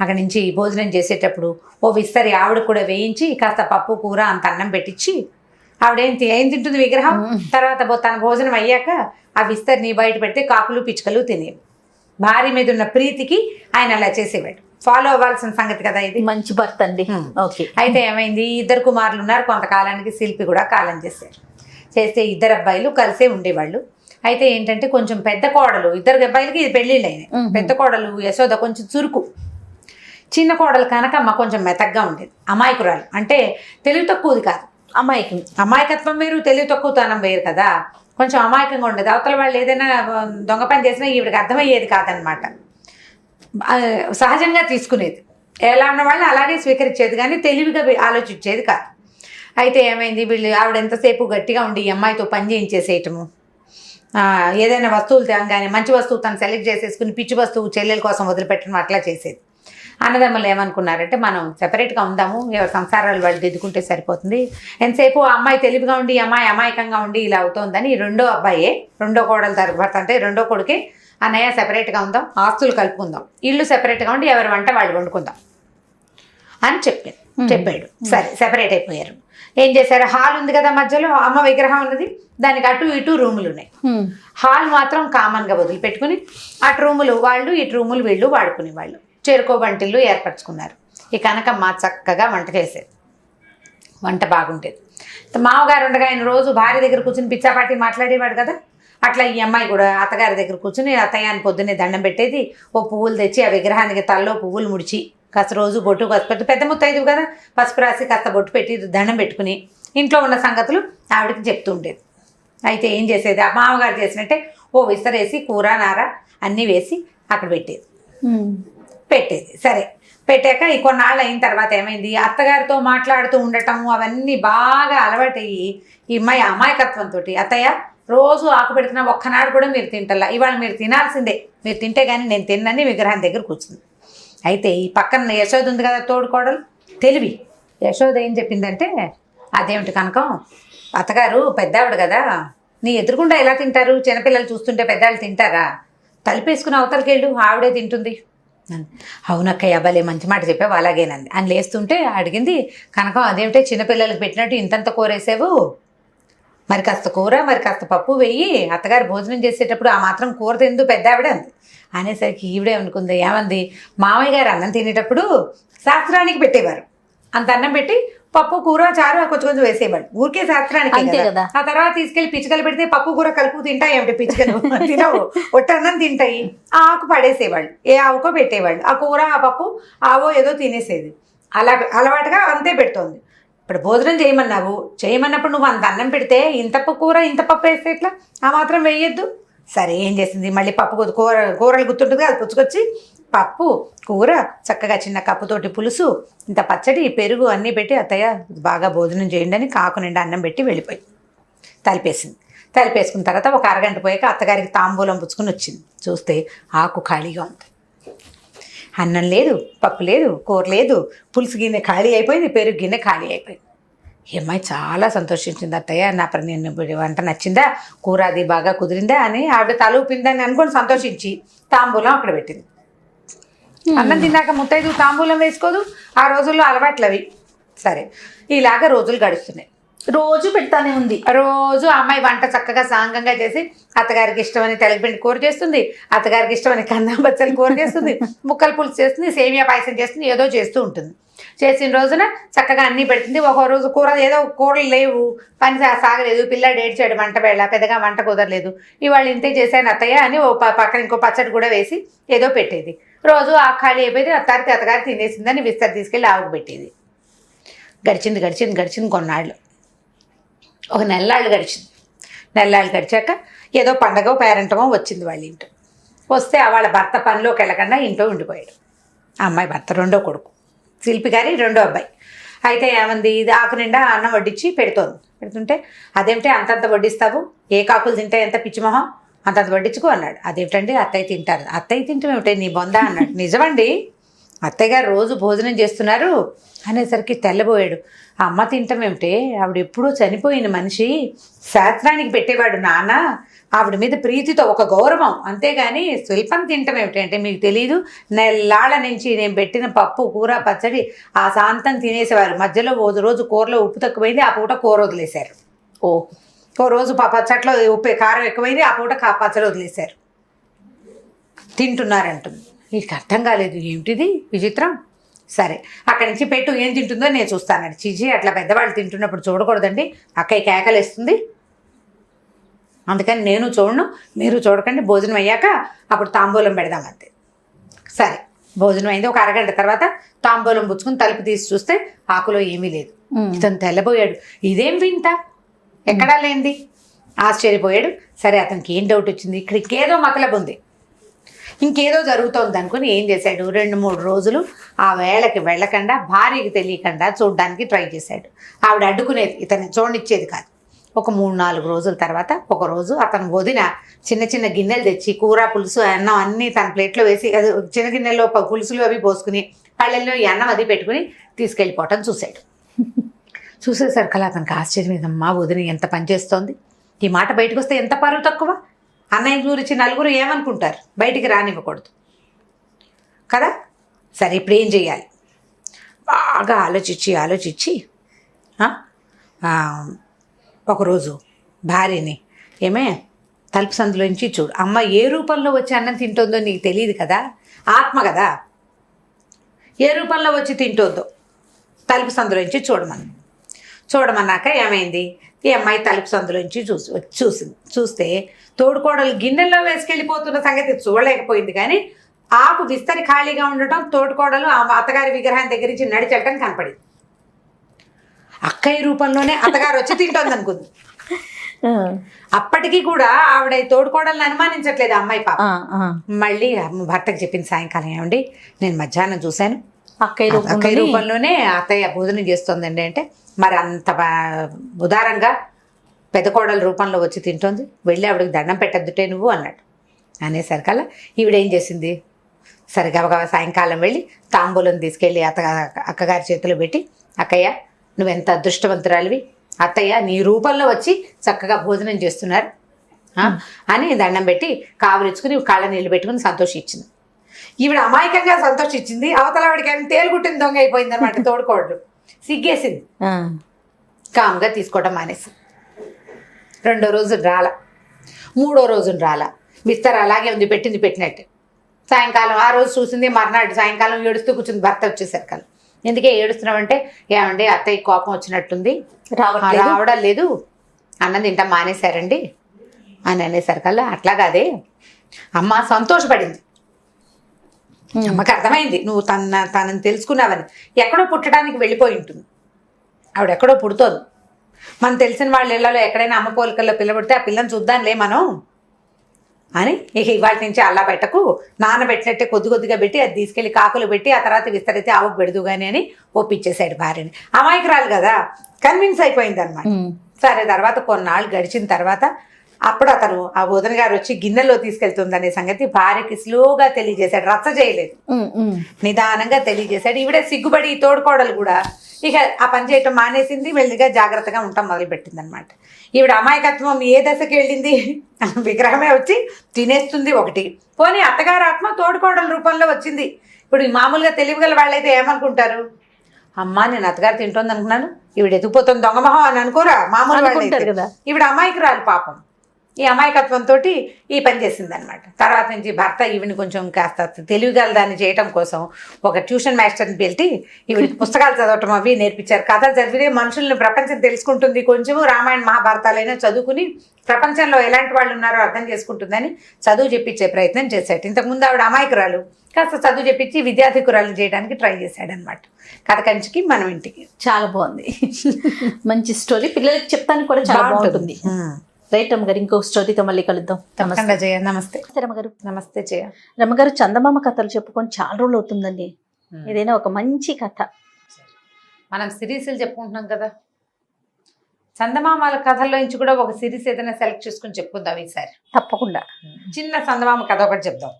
అక్కడి నుంచి భోజనం చేసేటప్పుడు ఓ విస్తరి ఆవిడ కూడా వేయించి కాస్త పప్పు కూర అంత అన్నం పెట్టించి ఏం తింటుంది విగ్రహం. తర్వాత తన భోజనం అయ్యాక ఆ విస్తరిని బయట పెడితే కాకులు పిచ్చుకలు తినేవి. భార్య మీద ఉన్న ప్రీతికి ఆయన అలా చేసేవాడు. ఫాలో అవ్వాల్సిన సంగతి కదా ఇది. మంచి భర్త అండి. ఓకే. అయితే ఏమైంది, 2 కుమారులు ఉన్నారు. కొంతకాలానికి శిల్పి కూడా కాలం చేశారు. చేస్తే 2 అబ్బాయిలు కలిసే ఉండేవాళ్ళు. అయితే ఏంటంటే కొంచెం పెద్ద కోడలు, 2 అబ్బాయిలకి ఇది పెళ్ళిళ్ళు అయినాయి. పెద్ద కోడలు యశోద కొంచెం చురుకు, చిన్న కోడలు కనకమ్మ కొంచెం మెతగ్గా ఉండేది. అమాయకురాలు అంటే తెలివి తక్కువది కాదు. అమాయకత్వం వేరు, తెలివి తక్కువతనం వేరు కదా. కొంచెం అమాయకంగా ఉండేది. అవతల వాళ్ళు ఏదైనా దొంగ పని చేసినా ఈవిడికి అర్థమయ్యేది కాదనమాట. సహజంగా తీసుకునేది. ఎలా ఉన్న వాళ్ళని అలాగే స్వీకరించేది కానీ తెలివిగా ఆలోచించేది కాదు. అయితే ఏమైంది, ఆవిడ ఎంతసేపు గట్టిగా ఉండి ఈ అమ్మాయితో పని చేయించేసేయటము, ఏదైనా వస్తువులు తేగానే మంచి వస్తువు తను సెలెక్ట్ చేసేసుకుని పిచ్చి వస్తువు చెల్లెల కోసం వదిలిపెట్టడం అట్లా చేసేది. అన్నదమ్ములు ఏమనుకున్నారంటే మనం సెపరేట్గా ఉందాము, ఎవరి సంసారాలు వాళ్ళు దిద్దుకుంటే సరిపోతుంది. ఎంతసేపు ఆ అమ్మాయి తెలివిగా ఉండి ఈ అమ్మాయి అమాయకంగా ఉండి ఇలా అవుతోందని రెండో కోడలు తరపు భర్త అంటే రెండో కొడుకే అన్నయ్య సెపరేట్గా ఉందాం, ఆస్తులు కలుపుకుందాం, ఇల్లు సెపరేట్గా ఉండి ఎవరి వంట వాళ్ళు వండుకుందాం అని చెప్పాడు. సరే సెపరేట్ అయిపోయారు. ఏం చేశారు, హాల్ ఉంది కదా మధ్యలో అమ్మ విగ్రహం ఉన్నది, దానికి అటు ఇటు రూములు ఉన్నాయి. హాల్ మాత్రం కామన్గా వదిలిపెట్టుకుని అటు రూములు వాళ్ళు ఇటు రూములు వీళ్ళు వాడుకునేవాళ్ళు. చెరుకో వంటిల్లు ఏర్పరచుకున్నారు. ఈ కనకమ్మ చక్కగా వంట చేసేది, వంట బాగుండేది. మామగారు ఉండగా ఆయన రోజు భార్య దగ్గర కూర్చుని పిచ్చాపాటి మాట్లాడేవాడు కదా, అట్లా ఈ అమ్మాయి కూడా అత్తగారి దగ్గర కూర్చుని అత్తయ్యాన్ని పొద్దున్నే దండం పెట్టేది. ఓ పువ్వులు తెచ్చి ఆ విగ్రహానికి తలలో పువ్వులు ముడిచి కాస్త రోజు బొట్టు కాస్త పెద్ద ముత్తైదు కదా, పసుపు రాసి కాస్త బొట్టు పెట్టి దండం పెట్టుకుని ఇంట్లో ఉన్న సంగతులు ఆవిడకి చెప్తూ ఉండేది. అయితే ఏం చేసేది, ఆ మామగారు చేసినట్టే ఓ విస్తరేసి కూర నార అన్నీ వేసి అక్కడ పెట్టేది. సరే పెట్టాక ఈ కొన్నాళ్ళు అయిన తర్వాత ఏమైంది, అత్తగారితో మాట్లాడుతూ ఉండటము అవన్నీ బాగా అలవాటయ్యి ఈ అమ్మాయి అమాయకత్వంతో అత్తయ్య రోజు ఆకు పెడుతున్నా ఒక్కనాడు కూడా మీరు తింటల్లా, ఇవాళ మీరు తినాల్సిందే, మీరు తింటే కానీ నేను తిన్నని విగ్రహం దగ్గర కూర్చుంది. అయితే ఈ పక్కన యశోద ఉంది కదా తోడుకోడలు, తెలివి. యశోద ఏం చెప్పిందంటే, అదేమిటి కనకం, అత్తగారు పెద్దావిడ కదా, నీ ఎదురుగుండా ఎలా తింటారు, చిన్నపిల్లలు చూస్తుంటే పెద్దవాళ్ళు తింటారా, తలుపేసుకుని అవతలకి వెళ్ళు, ఆవిడే తింటుంది. అవునక్కయ్య భలే మంచి మాట చెప్పావు, అలాగేనంది అని లేస్తుంటే అడిగింది కనకం, అదేమిటే చిన్నపిల్లలకి పెట్టినట్టు ఇంతంత కూరేసావు, మరి కాస్త కూర మరి కాస్త పప్పు వెయ్యి, అత్తగారు భోజనం చేసేటప్పుడు ఆ మాత్రం కూర తిందు పెద్దావిడ అంది. అనేసరికి ఈవిడే అనుకుంది, ఏమంది, మామయ్య గారు అన్నం తినేటప్పుడు శాస్త్రానికి పెట్టేవారు, అంత అన్నం పెట్టి పప్పు కూర చారు కొంచెం వేసేవాడు, ఊరికే శాస్త్రానికి కదా. ఆ తర్వాత తీసుకెళ్లి పిచ్చుకలు పెడితే పప్పు కూర కలుపు తింటాయి, ఏమిటి పిచ్చుకలు తినవు, ఒట్టన్నం తింటాయి, ఆ ఆకు పడేసేవాళ్ళు, ఏ ఆవుకో పెట్టేవాళ్ళు, ఆ కూర ఆ పప్పు ఆవో ఏదో తినేసేది. అలా అలవాటుగా అంతే పెడుతోంది. ఇప్పుడు భోజనం చేయమన్నప్పుడు నువ్వు అంత అన్నం పెడితే ఇంత కూర ఇంత పప్పు వేస్తే ఎట్లా, ఆ మాత్రం వేయొద్దు. సరే ఏం చేసింది, మళ్ళీ పప్పు కూరలు గుర్తుంటుంది అది పుచ్చుకొచ్చి పప్పు కూర చక్కగా చిన్న కప్పుతోటి పులుసు ఇంత పచ్చడి పెరుగు అన్నీ పెట్టి అత్తయ్య బాగా భోజనం చేయండి అని కాకు నిండా అన్నం పెట్టి వెళ్ళిపోయి తలిపేసుకున్న తర్వాత ఒక అరగంట పోయాక అత్తగారికి తాంబూలం పుచ్చుకుని వచ్చింది. చూస్తే ఆకు ఖాళీగా ఉంది, అన్నం లేదు, పప్పు లేదు, కూర లేదు, పులుసు గిన్నె ఖాళీ అయిపోయింది, పెరుగు గిన్నె ఖాళీ అయిపోయింది. ఈ అమ్మాయి చాలా సంతోషించింది, అత్తయ్య నేను వంట నచ్చిందా, కూర అది బాగా కుదిరిందా అని ఆవిడ తల ఊపిందని అనుకొని సంతోషించి తాంబూలం అక్కడ పెట్టింది. అన్నం తిన్నాక ముత్తైదు తాంబూలం వేసుకోదు, ఆ రోజుల్లో అలవాట్లు అవి. సరే ఇలాగ రోజులు గడుస్తున్నాయి, రోజు పెడతానే ఉంది. రోజు అమ్మాయి వంట చక్కగా సాంగంగా చేసి అత్తగారికి ఇష్టమని తెలగపిండి కూర చేస్తుంది, అత్తగారికి ఇష్టమని కందం బచ్చలు కూర చేస్తుంది, ముక్కల పులుసు చేస్తుంది, సేమియా పాయసం చేస్తుంది, ఏదో చేస్తూ ఉంటుంది. చేసిన రోజున చక్కగా అన్నీ పెడుతుంది. ఒక రోజు కూర ఏదో కూరలు లేవు, పని సాగలేదు, పిల్లాడు ఏడ్చాడు, వంట వేళ పెద్దగా వంట కుదరలేదు, ఇవాళ ఇంతే చేశాను అత్తయ్య అని ఓ పక్కన ఇంకో పచ్చడి కూడా వేసి ఏదో పెట్టేది. రోజు ఆ ఖాళీ అయిపోయింది, అత్తగారు తినేసిందని విస్తరి తీసుకెళ్ళి ఆవుకు పెట్టేది. గడిచింది కొన్నాళ్ళు, ఒక నెల్లాళ్ళు గడిచాక ఏదో పండగ పేరెంటమో వచ్చింది వాళ్ళ ఇంట్లో. వస్తే వాళ్ళ భర్త పనిలోకి వెళ్ళకుండా ఇంట్లో ఉండిపోయాడు. ఆ అమ్మాయి భర్త రెండో కొడుకు, శిల్పి గారి రెండో అబ్బాయి. అయితే ఏమంది, ఇది ఆకు నిండా అన్నం వడ్డించి పెడుతుంటే అదేమిటి అంతంత వడ్డిస్తావు, ఏ కాకులు తింటే ఎంత పిచ్చిమొహం, అంతంత వడ్డించుకో అన్నాడు. అదేమిటండి అత్తయ్య తింటారు, అత్తయ్య తింటాం ఏమిటి నీ బొందా అన్నాడు. నిజమండి, అత్తయ్య గారు రోజు భోజనం చేస్తున్నారు అనేసరికి తెల్లబోయాడు. ఆ అమ్మ తింటాం ఏమిటే, ఆవిడ ఎప్పుడూ చనిపోయిన మనిషి, శాస్త్రానికి పెట్టేవాడు నాన్న, ఆవిడ మీద ప్రీతితో ఒక గౌరవం, అంతేగాని స్వల్పం తింటాం ఏమిటి అంటే మీకు తెలీదు, నెల్లాళ్ళ నుంచి నేను పెట్టిన పప్పు కూర పచ్చడి ఆ శాంతం తినేసేవారు. మధ్యలో రోజు కూరలో ఉప్పు తక్కువైంది, ఆ పూట కూర వదిలేశారు. ఓ రోజు పచ్చట్లో ఉప్పు కారం ఎక్కువైంది, ఆ పూట పచ్చడి వదిలేశారు. తింటున్నారంటుంది. వీడికి అర్థం కాలేదు, ఏమిటిది విచిత్రం. సరే అక్కడి నుంచి పెట్టు, ఏం తింటుందో నేను చూస్తానండి. చిచి అట్లా పెద్దవాళ్ళు తింటున్నప్పుడు చూడకూడదండి, అక్కయ్య కేకలేస్తుంది, అందుకని నేను చూడను, మీరు చూడకండి, భోజనం అయ్యాక అప్పుడు తాంబూలం పెడదాం అంతే. సరే భోజనం అయింది. ఒక అరగంట తర్వాత తాంబూలం పుచ్చుకుని తలుపు తీసి చూస్తే ఆకులో ఏమీ లేదు. ఇతను తెల్లబోయాడు, ఇదేం వింత, ఎక్కడా లేనిది, ఆశ్చర్యపోయాడు. సరే అతనికి ఏం డౌట్ వచ్చింది, ఇక్కడ ఇంకేదో మతలబు ఉంది, ఇంకేదో జరుగుతోంది అనుకుని ఏం చేశాడు, 2-3 రోజులు ఆ వేళకి వెళ్ళకుండా భార్యకి తెలియకుండా చూడడానికి ట్రై చేశాడు. ఆవిడ అడ్డుకునేది, ఇతన్ని చూడనిచ్చేది కాదు. ఒక 3-4 రోజుల తర్వాత ఒకరోజు అతను వదిన చిన్న చిన్న గిన్నెలు తెచ్చి కూర పులుసు అన్నం అన్నీ తన ప్లేట్లో వేసి, అది చిన్న గిన్నెల్లో పులుసులు అవి పోసుకుని పళ్ళెల్లో ఈ అన్నం అది పెట్టుకుని తీసుకెళ్ళిపోవటం చూశాడు. చూసేసరికి అతనికి ఆశ్చర్యం, ఏదమ్మా వదిన ఎంత పనిచేస్తోంది, ఈ మాట బయటకు వస్తే ఎంత పరువు తక్కువ, అన్నయ్య గురించి నలుగురు ఏమనుకుంటారు, బయటికి రానివ్వకూడదు కదా. సరే ఇప్పుడు ఏం చేయాలి, బాగా ఆలోచించి ఒకరోజు భార్యని, ఏమే తలుపు సందులోంచి చూడు, అమ్మ ఏ రూపంలో వచ్చి అన్నం తింటుందో నీకు తెలియదు కదా, ఆత్మ కదా, ఏ రూపంలో వచ్చి తింటుందో తలుపు సందులోంచి చూడమన్నాక ఏమైంది, ఈ అమ్మాయి తలుపు సందులోంచి చూస్తే తోడుకోడలు గిన్నెల్లో వేసుకెళ్ళిపోతున్న సంగతి చూడలేకపోయింది, కానీ ఆకు విస్తరి ఖాళీగా ఉండటం, తోడుకోడలు ఆ అత్తగారి విగ్రహం దగ్గర నుంచి నడిచెళ్ళటం కనపడింది. అక్కయ్య రూపంలోనే అత్తగారు వచ్చి తింటోంది అనుకుంది. అప్పటికీ కూడా ఆవిడ తోడుకోడలను అనుమానించట్లేదు అమ్మాయి పాప. మళ్ళీ భర్తకు చెప్పింది సాయంకాలం, ఏమండి నేను మధ్యాహ్నం చూశాను, అక్కయ్య రూపంలోనే అత్తయ్య భోజనం చేస్తోందండి అంటే, మరి అంత ఉదారంగా పెద్ద కోడల రూపంలో వచ్చి తింటోంది, వెళ్ళి ఆవిడకి దండం పెట్టద్దుటే నువ్వు అన్నాడు. అనేసరికల్లా ఈవిడేం చేసింది, సరే గబగబా సాయంకాలం వెళ్ళి తాంబూలం తీసుకెళ్ళి అక్కగారి చేతిలో పెట్టి, అక్కయ్య నువ్వెంత అదృష్టవంతురాలివి, అత్తయ్య నీ రూపంలో వచ్చి చక్కగా భోజనం చేస్తున్నారు అని దండం పెట్టి కావలిచ్చుకుని కాళ్ళ నీళ్ళు పెట్టుకుని సంతోషించింది. ఈవిడ అమాయకంగా సంతోషించింది, అవతల ఆవిడకి ఏమైనా తేలుగుట్టిన దొంగ అయిపోయింది అనమాట. తోడుకోవడం సిగ్గేసింది, కామ్గా తీసుకోవటం మానేసి. 2వ రోజు రాలా, 3వ రోజు రాలా, విస్తర అలాగే ఉంది పెట్టినట్టు. సాయంకాలం ఆ రోజు చూసింది, మర్నాడు సాయంకాలం ఏడుస్తూ కూర్చుంది. భర్త వచ్చేసరికి, ఎందుకే ఏడుస్తున్నావంటే, ఏమండి అత్తయ్య కోపం వచ్చినట్టుంది, రావడం లేదు, అన్నం తింటా మానేశారండి అని అనేసరికల్లా, అట్లా కాదే అమ్మ సంతోషపడింది. అమ్మకి అర్థమైంది నువ్వు తనని తెలుసుకున్నావని. ఎక్కడో పుట్టడానికి వెళ్ళిపోయి ఉంటుంది ఆవిడ, ఎక్కడో పుడుతోంది. మనం తెలిసిన వాళ్ళ ఇళ్లలో ఎక్కడైనా అమ్మ పోలికల్లో పిల్ల పుడితే ఆ పిల్లని చూద్దాంలే మనం అని, ఇక ఇవాళ నుంచి అల్లా పెట్టకు, నానబెట్టినట్టే కొద్దిగా పెట్టి అది తీసుకెళ్ళి కాకులు పెట్టి ఆ తర్వాత విస్తరైతే ఆవుకు పెడదు కానీ అని ఒప్పించేశాడు భార్యని. అమాయకురాలు కదా, కన్విన్స్ అయిపోయింది అనమాట. సరే తర్వాత కొన్నాళ్ళు గడిచిన తర్వాత అప్పుడు అతను ఆ వదిన గారు వచ్చి గిన్నెలో తీసుకెళ్తుందనే సంగతి భార్యకి స్లోగా తెలియజేశాడు, రచ్చ చేయలేదు, నిదానంగా తెలియజేశాడు. ఈవిడే సిగ్గుపడి తోడుకోడలు కూడా ఇక ఆ పని చేయటం మానేసింది, మెల్లిగా జాగ్రత్తగా ఉండటం మొదలుపెట్టింది అనమాట. ఈవిడ అమాయకత్వం ఏ దశకి వెళ్ళింది, విగ్రహమే వచ్చి తినేస్తుంది ఒకటి, పోనీ అత్తగారు ఆత్మ తోడుకోవడం రూపంలో వచ్చింది. ఇప్పుడు మామూలుగా తెలివిగల వాళ్ళైతే ఏమనుకుంటారు, అమ్మా నేను అత్తగారు తింటోంది అనుకున్నాను, ఈవిడ ఎత్తుకుపోతుంది దొంగమొహం అని అనుకోరా మామూలు వాళ్ళు కదా. ఈవిడ అమాయకురాలు పాపం, ఈ అమాయకత్వంతో ఈ పని చేసింది అనమాట. తర్వాత నుంచి భర్త ఈవిని కొంచెం కాస్త తెలివిగల దాన్ని చేయటం కోసం ఒక ట్యూషన్ మాస్టర్ని పెట్టి ఈవిడికి పుస్తకాలు చదవటం అవి నేర్పించారు. కథలు చదివితే మనుషుల్ని ప్రపంచం తెలుసుకుంటుంది, కొంచెము రామాయణ మహాభారతాలైనా చదువుకుని ప్రపంచంలో ఎలాంటి వాళ్ళు ఉన్నారో అర్థం చేసుకుంటుందని చదువు చెప్పించే ప్రయత్నం చేశాడు. ఇంతకుముందు ఆవిడ అమాయకురాలు, కాస్త చదువు చెప్పించి విద్యార్థికురాలు చేయడానికి ట్రై చేశాడనమాట. కథ కంచికి మనం ఇంటికి. చాలా బాగుంది, మంచి స్టోరీ, పిల్లలకి చెప్తానికి కూడా చాలా బాగుంటుంది. రైట్ రమ్మగారు, ఇంకో స్టోరీతో మళ్ళీ కలుద్దాం. నమస్తే రమ్మగారు. నమస్తే జయ. రమ్మగారు, చందమామ కథలు చెప్పుకొని చాలా రోజులు అవుతుందండి, ఏదైనా ఒక మంచి కథ. మనం సిరీస్లు చెప్పుకుంటున్నాం కదా, చందమామల కథల్లో నుంచి కూడా ఒక సిరీస్ ఏదైనా సెలెక్ట్ చేసుకుని చెప్పుకుందాం ఈసారి. తప్పకుండా. చిన్న చందమామ కథ ఒకటి చెప్దాం.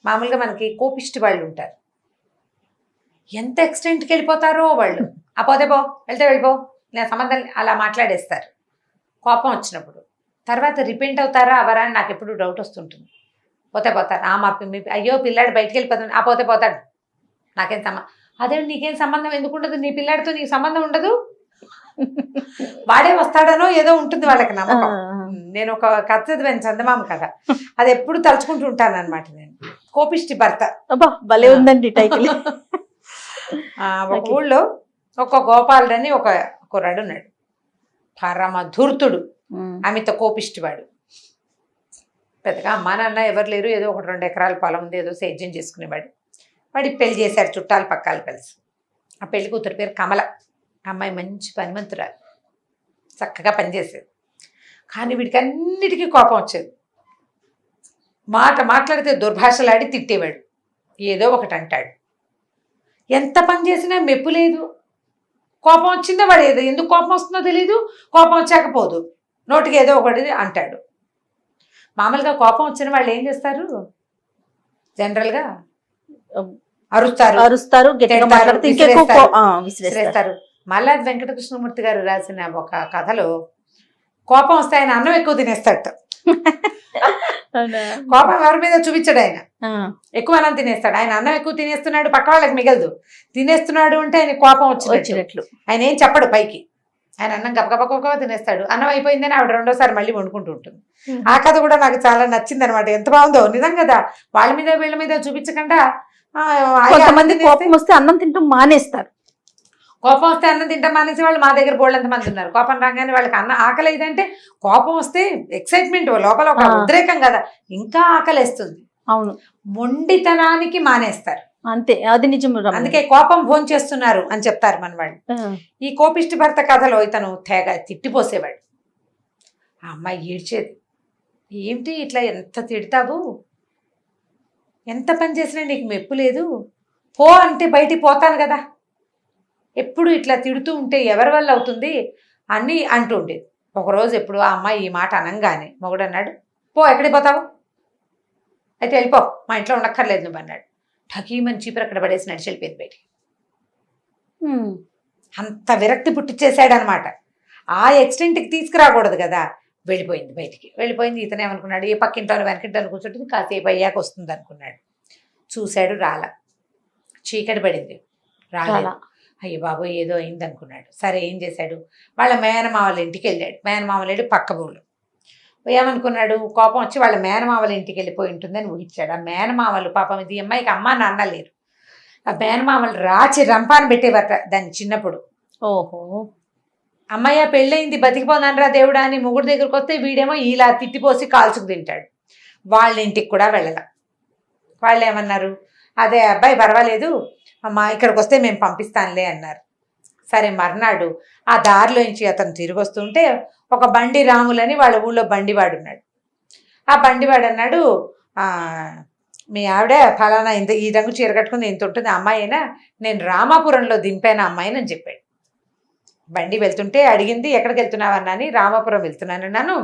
మామూలుగా మనకి కోపిష్టి వాళ్ళు ఉంటారు, ఎంత ఎక్స్టెంట్కి వెళ్ళిపోతారో వాళ్ళు. ఆ పోతే పో, వెళ్తే వెళ్ళిపో, నేను సంబంధం అలా మాట్లాడేస్తారు కోపం వచ్చినప్పుడు. తర్వాత రిపెంట్ అవుతారా అవరా అని నాకు ఎప్పుడు డౌట్ వస్తుంటుంది. పోతే పోతారు. అయ్యో పిల్లాడు బయటికి వెళ్ళిపోతాడు, ఆ పోతే పోతాడు, నాకేం సంబంధం. అదే నీకేం సంబంధం ఎందుకు ఉండదు, నీ పిల్లాడితో నీకు సంబంధం ఉండదు, వాడే వస్తాడనో ఏదో ఉంటుంది వాళ్ళకి నమ్మకం. నేను ఒక కథ చదివాను, చందమామ కథ, అది ఎప్పుడు తలుచుకుంటూ ఉంటాను అనమాట నేను. కోపిష్టి భర్త. భలే ఉందండి టైటిల్. ఒక ఊళ్ళో ఒక గోపాలుడని ఒక కుర్రాడు ఉన్నాడు, పరమ ధూర్తుడు, అమిత కోపిష్టివాడు. పెద్దగా అమ్మా నాన్న ఎవరు లేరు, ఏదో 1-2 ఎకరాల పొలం ఉంది, ఏదో సేద్యం చేసుకునేవాడు. వాడికి పెళ్లి చేశారు చుట్టాలు పక్కాలు కలిసి. ఆ పెళ్లి కూతురు పేరు కమల. అమ్మాయి మంచి పనిమంతురాలు, చక్కగా పనిచేసేది. కానీ వీడికి అన్నిటికీ కోపం వచ్చేది. మాట్లాడితే దుర్భాషలాడి తిట్టేవాడు, ఏదో ఒకటి అంటాడు. ఎంత పని చేసినా మెప్పు లేదు. కోపం వచ్చిందో వాడు ఏదో ఎందుకు కోపం వస్తుందో తెలీదు, కోపం వచ్చాకపోదు, నోటికి ఏదో ఒకటి అంటాడు. మామూలుగా కోపం వచ్చిన వాళ్ళు ఏం చేస్తారు, జనరల్గా అరుస్తారు, విసిరేస్తారు. మల్లాది వెంకటకృష్ణమూర్తి గారు రాసిన ఒక కథలో కోపం వస్తే ఆయన అన్నం ఎక్కువ తినేస్తాడు. కోపం ఎవరి మీద చూపించాడు, ఆయన ఎక్కువ అన్నం తినేస్తాడు. ఆయన అన్నం ఎక్కువ తినేస్తున్నాడు, పక్క వాళ్ళకి మిగలదు, తినేస్తున్నాడు అంటే ఆయన కోపం వచ్చినట్లు. ఆయన ఏం చెప్పడు పైకి, ఆయన అన్నం గబగబ తినేస్తాడు. అన్నం అయిపోయిందని ఆవిడ 2వ సారి మళ్ళీ వండుకుంటూ ఉంటుంది. ఆ కథ కూడా నాకు చాలా నచ్చింది అనమాట. ఎంత బాగుందో, నిజం కదా. వాళ్ళ మీద వీళ్ళ మీద చూపించకుండా కొంతమంది కోపం వస్తే అన్నం తింటూ మానేస్తారు. కోపం వస్తే అన్నం తింటాం మానేసి వాళ్ళు మా దగ్గర బోళ్ళంత మంది ఉన్నారు. కోపం రాగానే వాళ్ళకి అన్నం ఆకలి అయిందంటే, కోపం వస్తే ఎక్సైట్మెంట్ లోపల ఒక ఉద్రేకం కదా, ఇంకా ఆకలిస్తుంది. అవును, మొండితనానికి మానేస్తారు అంతే, అది నిజం. అందుకే కోపం భోంచేస్తున్నారు అని చెప్తారు మన వాళ్ళు. ఈ కోపిష్టి భర్త కథలో ఇతను తెగ తిట్టిపోసేవాడు. ఆ అమ్మాయి ఏడ్చేది, ఏంటి ఇట్లా ఎంత తిడతావు, ఎంత పని చేసినా నీకు మెప్పు లేదు, పో అంటే బయటికి పోతాను కదా, ఎప్పుడు ఇట్లా తిడుతూ ఉంటే ఎవరి వల్ల అవుతుంది అని అంటూ ఉండేది. ఒకరోజు ఎప్పుడు ఆ అమ్మాయి ఈ మాట అనంగానే మొగుడు అన్నాడు, పో ఎక్కడికి పోతావు, అయితే వెళ్ళిపో, మా ఇంట్లో ఉండక్కర్లేదు నువ్వు అన్నాడు. ఠకీమని చీపురు అక్కడ పడేసి నడిచి వెళ్ళిపోయింది బయటికి. అంత విరక్తి పుట్టించేసాడు అనమాట. ఆ ఎక్స్టెంట్కి తీసుకురాకూడదు కదా, వెళ్ళిపోయింది బయటికి. వెళ్ళిపోయింది. ఇతను ఏమనుకున్నాడు, ఏ పక్కింటోని వెనకింటోని కూర్చుంటుంది, కాసేపు అయ్యాక వస్తుంది అనుకున్నాడు. చూశాడు, రాల. చీకటి పడింది, రాల. అయ్యో బాబు ఏదో అయింది అనుకున్నాడు. సరే ఏం చేశాడు, వాళ్ళ మేనమావల ఇంటికి వెళ్ళాడు. మేనమావల ఇంటి పక్క ఊళ్ళు. ఏమనుకున్నాడు, కోపం వచ్చి వాళ్ళ మేనమావల ఇంటికి వెళ్ళిపోయి ఉంటుందని ఊహించాడు. ఆ మేనమావలు పాపం, ఇది అమ్మాయికి అమ్మ నాన్న లేరు, ఆ మేనమామలు రాచి రంపాను పెట్టేవారట దాన్ని చిన్నప్పుడు. ఓహో, అమ్మాయి పెళ్ళయింది బతికిపోనానరా దేవుడా అని మొగుడు దగ్గరికి వస్తే వీడేమో ఇలా తిట్టిపోసి కాల్చుకు తింటాడు. వాళ్ళ ఇంటికి కూడా వెళ్ళాల. వాళ్ళు ఏమన్నారు, అదే అబ్బాయి పర్వాలేదు అమ్మా, ఇక్కడికి వస్తే మేము పంపిస్తానులే అన్నారు. సరే మర్నాడు ఆ దారిలోంచి అతను తిరిగి వస్తుంటే ఒక బండి రాములని వాళ్ళ ఊళ్ళో బండివాడు ఉన్నాడు. ఆ బండివాడు అన్నాడు, మీ ఆవిడ ఫలానా ఇంత ఈ రంగు చీర కట్టుకుని ఇంత ఉంటుంది అమ్మాయి అయినా, నేను రామాపురంలో దింపాను అమ్మాయిని అని చెప్పాడు. బండి వెళ్తుంటే అడిగింది, ఎక్కడికి వెళ్తున్నావు అన్నాని, రామాపురం వెళ్తున్నానన్నాను,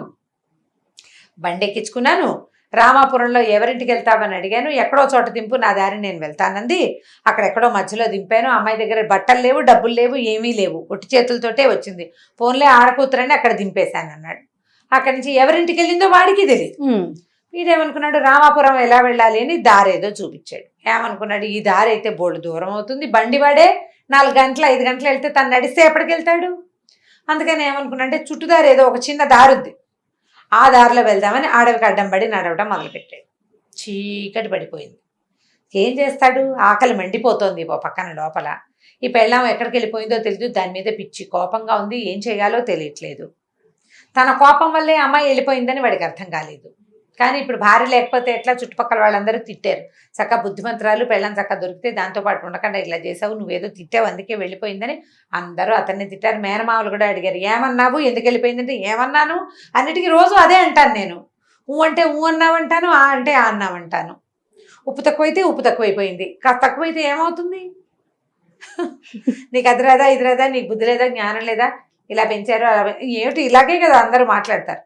బండి ఎక్కించుకున్నాను, రామాపురంలో ఎవరింటికి వెళ్తావని అడిగాను, ఎక్కడో చోట దింపు, నా దారి నేను వెళ్తానంది, అక్కడెక్కడో మధ్యలో దింపాను, అమ్మాయి దగ్గర బట్టలు లేవు, డబ్బులు లేవు, ఏమీ లేవు, ఒట్టి చేతులతోటే వచ్చింది, ఫోన్లే ఆడకూతురని అక్కడ దింపేశాను అన్నాడు. అక్కడి నుంచి ఎవరింటికి వెళ్ళిందో వాడికి తెలియదు. వీడేమనుకున్నాడు, రామాపురం ఎలా వెళ్ళాలి అని దారి ఏదో చూపించాడు. ఏమనుకున్నాడు, ఈ దారి అయితే బోల్డు దూరం అవుతుంది, బండి వాడే 4 గంటలు 5 గంటలు వెళ్తే తను నడిస్తే ఎప్పటికి వెళ్తాడు. అందుకని ఏమనుకున్నాడంటే చుట్టుదారి ఏదో ఒక చిన్న దారి ఉంది, ఆ దారిలో వెళ్దామని అడవికి అడ్డం పడి నడవటం మొదలుపెట్టాడు. చీకటి పడిపోయింది. ఏం చేస్తాడు, ఆకలి మండిపోతోంది ఓ పక్కన లోపల. ఈ పెళ్ళాం ఎక్కడికి వెళ్ళిపోయిందో తెలియదు, దాని మీద పిచ్చి కోపంగా ఉంది, ఏం చేయాలో తెలియట్లేదు. తన కోపం వల్లే అమ్మాయి వెళ్ళిపోయిందని వాడికి అర్థం కాలేదు. కానీ ఇప్పుడు భార్య లేకపోతే ఎట్లా, చుట్టుపక్కల వాళ్ళందరూ తిట్టారు, చక్క బుద్ధిమంతురాలు పెళ్ళం చక్క దొరికితే దాంతోపాటు ఉండకుండా ఇట్లా చేసావు, నువ్వేదో తిట్టావు అందుకే వెళ్ళిపోయిందని అందరూ అతన్ని తిట్టారు. మేనమామలు కూడా అడిగారు, ఏమన్నావు, ఎందుకు వెళ్ళిపోయిందంటే, ఏమన్నాను, అన్నిటికీ రోజు అదే అంటాను నేను, ఊ అంటే ఊ అన్నావంటాను, ఆ అంటే ఆ అన్నావంటాను, ఉప్పు తక్కువైతే ఉప్పు తక్కువైపోయింది, కాస్త తక్కువైతే ఏమవుతుంది, నీకు అది రాదా ఇది రాదా, నీకు బుద్ధి లేదా జ్ఞానం లేదా, ఇలా పెంచారు అలా ఏమిటి, ఇలాగే కదా అందరూ మాట్లాడతారు.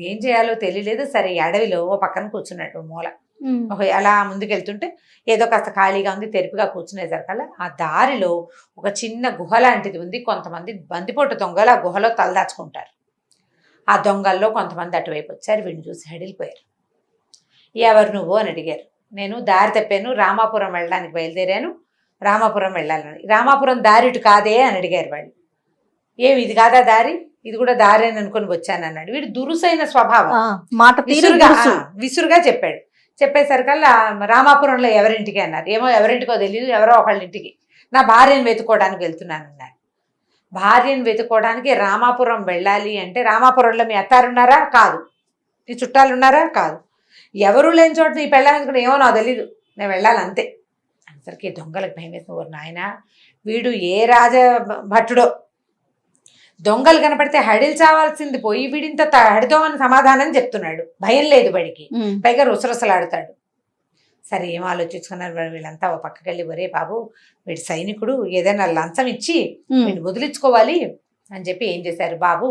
ఏం చేయాలో తెలియలేదు. సరే అడవిలో ఓ పక్కన కూర్చున్నాడు మూల, అలా ముందుకెళ్తుంటే ఏదో కాస్త ఖాళీగా ఉంది, తెరుపుగా కూర్చునేసరికల్లా ఆ దారిలో ఒక చిన్న గుహ లాంటిది ఉంది. కొంతమంది బందిపోటు దొంగలు ఆ గుహలో తలదాచుకుంటారు. ఆ దొంగల్లో కొంతమంది అటువైపు వచ్చారు. వీడిని చూసి హడిలిపోయారు. ఎవరు నువ్వు అని అడిగారు. నేను దారి తప్పాను, రామాపురం వెళ్ళడానికి బయలుదేరాను, రామాపురం వెళ్ళాలని. రామాపురం దారి ఇటు కాదే అని అడిగారు వాళ్ళు. ఏమి ఇది కాదా దారి? ఇది కూడా దారి అని అనుకుని వచ్చాను అన్నాడు. వీడు దురుసైన స్వభావం, మాట విసురుగా చెప్పాడు. చెప్పేసరికల్లా రామాపురంలో ఎవరింటికి అన్నారు. ఏమో ఎవరింటికో తెలియదు, ఎవరో ఒకళ్ళ ఇంటికి. నా భార్యను వెతుక్కోవడానికి వెళ్తున్నాను అన్నారు. భార్యను వెతుక్కోవడానికి రామాపురం వెళ్ళాలి అంటే, రామాపురంలో మీ అత్తారున్నారా? కాదు. నీ చుట్టాలు ఉన్నారా? కాదు. ఎవరు లేని చోట నీ పెళ్ళాలనుకుంటే ఏమో నాకు తెలీదు, నేను వెళ్ళాలి అంతే. అందరికీ దొంగలకు భయం వేసిన నాయన, వీడు ఏ రాజ భట్టుడో, దొంగలు కనపడితే హడిల్ చావాల్సింది పోయి వీడింత హడితో అని సమాధానం చెప్తున్నాడు. భయం లేదు బడికి, పైగా రుసరుసలాడుతాడు. సరే ఏం ఆలోచించుకున్నారు వీళ్ళంతా. ఓ పక్కకెళ్ళి, ఒరే బాబు వీడి సైనికుడు, ఏదైనా లంచం ఇచ్చి వీడిని వదిలించుకోవాలి అని చెప్పి ఏం చేశారు. బాబు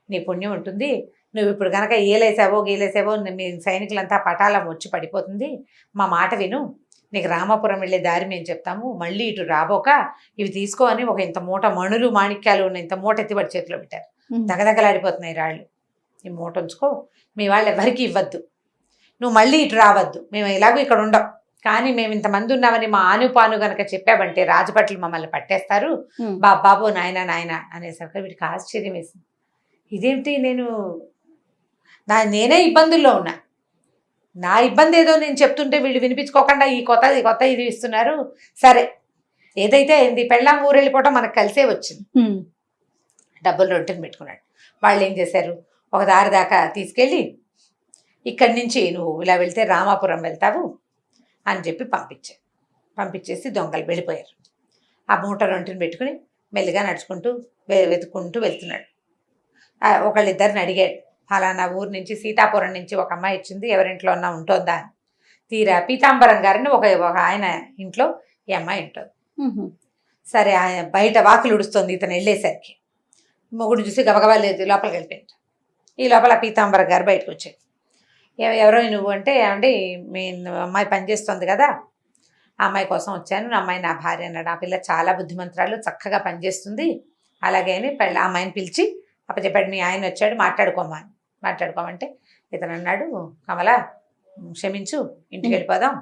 నీ పుణ్యం ఉంటుంది, నువ్వు ఇప్పుడు కనుక ఏలేసావో గీలేసావో మీ సైనికులంతా పటాలం వచ్చి పడిపోతుంది, మా మాట విను, నీకు రామాపురం వెళ్ళే దారి మేము చెప్తాము, మళ్ళీ ఇటు రాబోక ఇవి తీసుకో అని ఒక ఇంత మూట మణులు మాణిక్యాలు ఉన్న ఇంత మూట ఎత్తిపడి చేతిలో పెట్టారు. దగదగలాడిపోతున్నాయి రాళ్ళు. ఈ మూట ఉంచుకో, మీ వాళ్ళు ఎవరికి ఇవ్వద్దు, నువ్వు మళ్ళీ ఇటు రావద్దు, మేము ఎలాగో ఇక్కడ ఉండం, కానీ మేము ఇంతమంది ఉన్నామని మా ఆనుపాను గనక చెప్పావంటే రాజభట్లు మమ్మల్ని పట్టేస్తారు, బాబు నాయన నాయన అనేసరికి వీడికి ఆశ్చర్యం వేసింది. ఇదేమిటి, నేనే ఇబ్బందుల్లో ఉన్నా, నా ఇబ్బంది ఏదో నేను చెప్తుంటే వీళ్ళు వినిపించుకోకుండా ఈ కొత్త ఇది ఇస్తున్నారు. సరే ఏదైతే అయింది, పెళ్ళాం ఊరు వెళ్ళిపోవటం మనకు కలిసే వచ్చింది. డబ్బులు రొట్టెని పెట్టుకున్నాడు. వాళ్ళు ఏం చేశారు, ఒక దారి దాకా తీసుకెళ్ళి ఇక్కడి నుంచి నువ్వు ఇలా వెళ్తే రామాపురం వెళ్తావు అని చెప్పి పంపించేసి దొంగలు వెళ్ళిపోయారు. ఆ మూట రొట్టెని పెట్టుకుని మెల్లిగా నడుచుకుంటూ వెతుక్కుంటూ వెళ్తున్నాడు. ఒకళ్ళిద్దరిని అడిగాడు, ఫలానా ఊరు నుంచి సీతాపురం నుంచి ఒక అమ్మాయి వచ్చింది, ఎవరింట్లో ఉన్నా ఉంటుందా అని. తీరా పీతాంబరం గారిని ఒక ఆయన ఇంట్లో ఈ అమ్మాయి ఉంటుంది. సరే ఆయన బయట వాకిలు ఉడుస్తుంది. ఇతను వెళ్ళేసరికి మొగుడు చూసి గబగబా లేదు లోపలికి వెళ్ళిపోయింది. ఈ లోపల పీతాంబరం గారు బయటకు వచ్చాడు. ఎవరో నువ్వు అంటే, ఏమంటే మీ అమ్మాయి పనిచేస్తుంది కదా, ఆ అమ్మాయి కోసం వచ్చాను, నా అమ్మాయి నా భార్య అన్నాడు. ఆ పిల్ల చాలా బుద్ధిమంతురాలు, చక్కగా పనిచేస్తుంది, అలాగే అని ఆ అమ్మాయిని పిలిచి అప్పచెప్పాడు. మీ ఆయన వచ్చాడు, మాట్లాడుకోమంటే ఇతను అన్నాడు, కమల క్షమించు, ఇంటికి వెళ్ళిపోదాం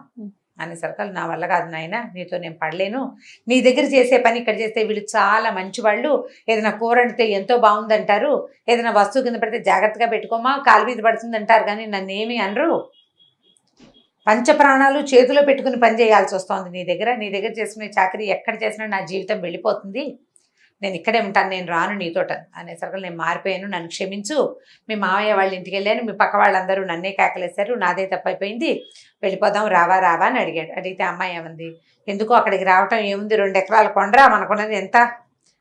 అనేసరికి, నా వల్ల కాదు నాయన, నీతో నేను పడలేను, నీ దగ్గర చేసే పని ఇక్కడ చేస్తే వీళ్ళు చాలా మంచివాళ్ళు, ఏదైనా కూర వండితే ఎంతో బాగుందంటారు, ఏదైనా వస్తువు కింద పడితే జాగ్రత్తగా పెట్టుకోమా, కాలు మీద పడుతుంది అంటారు, కానీ నన్ను ఏమీ అనరు, పంచప్రాణాలు చేతిలో పెట్టుకుని పని చేయాల్సి వస్తుంది నీ దగ్గర చేసుకునే చాకరీ ఎక్కడ చేసినా నా జీవితం వెళ్ళిపోతుంది, నేను ఇక్కడే ఉంటాను, నేను రాను నీతోట అనేసరికి, నేను మారిపోయాను, నన్ను క్షమించు, మీ మామయ్య వాళ్ళ ఇంటికి వెళ్ళాను, మీ పక్క వాళ్ళందరూ నన్నే కేకలేశారు, నాదే తప్పైపోయింది, వెళ్ళిపోదాం రావా అని అడిగాడు. అడిగితే అమ్మాయి ఏమంది, ఎందుకు అక్కడికి రావటం ఏముంది, 2 ఎకరాల కొండరా, మనకున్నది ఎంత,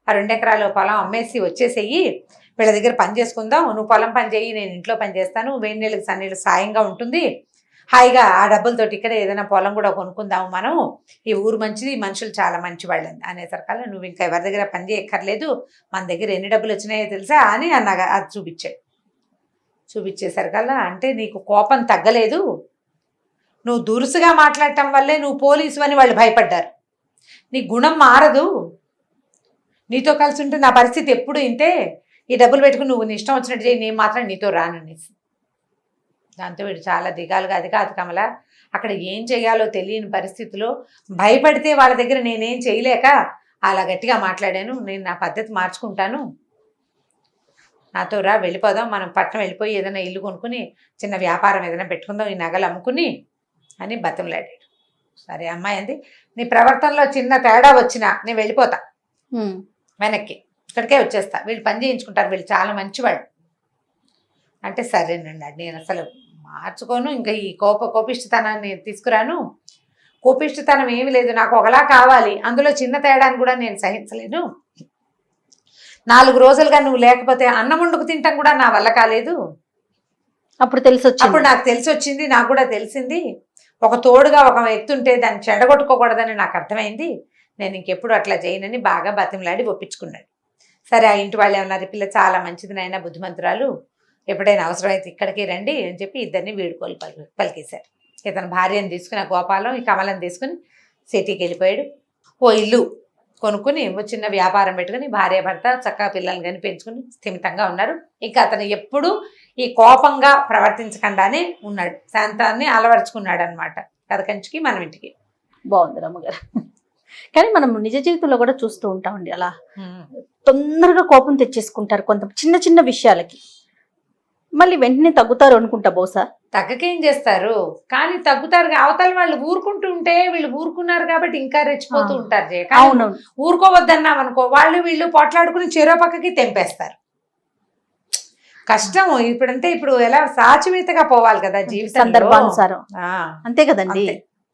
ఆ 2 ఎకరాల పొలం అమ్మేసి వచ్చేసేయి, వీళ్ళ దగ్గర పని చేసుకుందాం, నువ్వు పొలం పని చేయి, నేను ఇంట్లో పని చేస్తాను, వేడి నీళ్ళకి సన్నీళ్ళు సాయంగా ఉంటుంది, హాయిగా ఆ డబ్బులతోటి ఇక్కడ ఏదైనా పొలం కూడా కొనుక్కుందాము, మనం ఈ ఊరు మంచిది, మనుషులు చాలా మంచి వాళ్ళని అనేసరికల్లా, నువ్వు ఇంకా ఎవరి దగ్గర పని చేయక్కర్లేదు, మన దగ్గర ఎన్ని డబ్బులు వచ్చినాయో తెలుసా అని అన్నగా అది చూపించేసరికల్లా, అంటే నీకు కోపం తగ్గలేదు, నువ్వు దురుసుగా మాట్లాడటం వల్లే నువ్వు పోలీసు అని వాళ్ళు భయపడ్డారు, నీ గుణం మారదు, నీతో కలిసి ఉంటే నా పరిస్థితి ఎప్పుడు ఇంతే, ఈ డబ్బులు పెట్టుకుని నువ్వు నీ ఇష్టం వచ్చినట్టు చేయి, నేను మాత్రం నీతో రాననేసి. దాంతో వీడు చాలా దిగాలుగా, అది కాదు కమల, అక్కడ ఏం చేయాలో తెలియని పరిస్థితిలో భయపడితే వాళ్ళ దగ్గర నేనేం చేయలేక అలా గట్టిగా మాట్లాడాను, నేను నా పద్ధతి మార్చుకుంటాను, నాతో రా, వెళ్ళిపోదాం, మనం పట్టణం వెళ్ళిపోయి ఏదైనా ఇల్లు కొనుక్కుని చిన్న వ్యాపారం ఏదైనా పెట్టుకుందాం, ఈ నగలు అమ్ముకుని అని బతంలాడాడు. సరే అమ్మాయి అంది, నీ ప్రవర్తనలో చిన్న తేడా వచ్చినా నేను వెళ్ళిపోతా, వెనక్కి ఇక్కడికే వచ్చేస్తా, వీళ్ళు పని చేయించుకుంటారు, వీళ్ళు చాలా మంచివాళ్ళు అంటే, సరేనండి నేను అసలు మార్చుకోను, ఇంకా ఈ కోపిష్టతనాన్ని తీసుకురాను, కోపిష్టతనం ఏమీ లేదు, నాకు ఒకలా కావాలి, అందులో చిన్న తేడాన్ని కూడా నేను సహించలేను, 4 రోజులుగా నువ్వు లేకపోతే అన్నం వండుకు తింటాం కూడా నా వల్ల కాలేదు, అప్పుడు నాకు తెలిసి వచ్చింది, నాకు కూడా తెలిసింది, ఒక తోడుగా ఒక వ్యక్తి ఉంటే దాన్ని చెడగొట్టుకోకూడదని నాకు అర్థమైంది, నేను ఇంకెప్పుడు అట్లా చేయనని బాగా బతిమలాడి ఒప్పించుకున్నాడు. సరే ఆ ఇంటి వాళ్ళు ఏమన్నారు, పిల్ల చాలా మంచిది నాయన, బుద్ధిమంతురాలు, ఎప్పుడైనా అవసరమైతే ఇక్కడికి రండి అని చెప్పి ఇద్దరిని వీడుకోలు పలికేశారు. ఇతని భార్యను తీసుకుని ఆ గోపాలం ఈ కమలం తీసుకుని సిటీకి వెళ్ళిపోయాడు. ఓ ఇల్లు కొనుక్కుని ఓ చిన్న వ్యాపారం పెట్టుకుని భార్య భర్త చక్కగా పిల్లల్ని కానీ పెంచుకుని స్థిమితంగా ఉన్నారు. ఇక అతను ఎప్పుడూ ఈ కోపంగా ప్రవర్తించకుండానే ఉన్నాడు, శాంతాన్ని అలవరుచుకున్నాడు అనమాట. కథ కంచికి మనం ఇంటికి. బాగుంది రమ్మగారు. కానీ మనం నిజ జీవితంలో కూడా చూస్తూ ఉంటామండి, అలా తొందరగా కోపం తెచ్చేసుకుంటారు కొంత చిన్న చిన్న విషయాలకి, మళ్ళీ వెంటనే తగ్గుతారు అనుకుంటా బహుశా. తగ్గకేం చేస్తారు, కానీ తగ్గుతారు. అవతల వాళ్ళు ఊరుకుంటూ ఉంటే వీళ్ళు ఊరుకున్నారు కాబట్టి ఇంకా రెచ్చిపోతూ ఉంటారు. అవును, ఊరుకోవద్దన్నాం అనుకో, వాళ్ళు వీళ్ళు పోట్లాడుకుని చెరో పక్కకి తెంపేస్తారు. కష్టం. ఇప్పుడు ఎలా సాచివేతగా పోవాలి కదా జీవితం, సందర్భానుసారం. అంతే కదండి,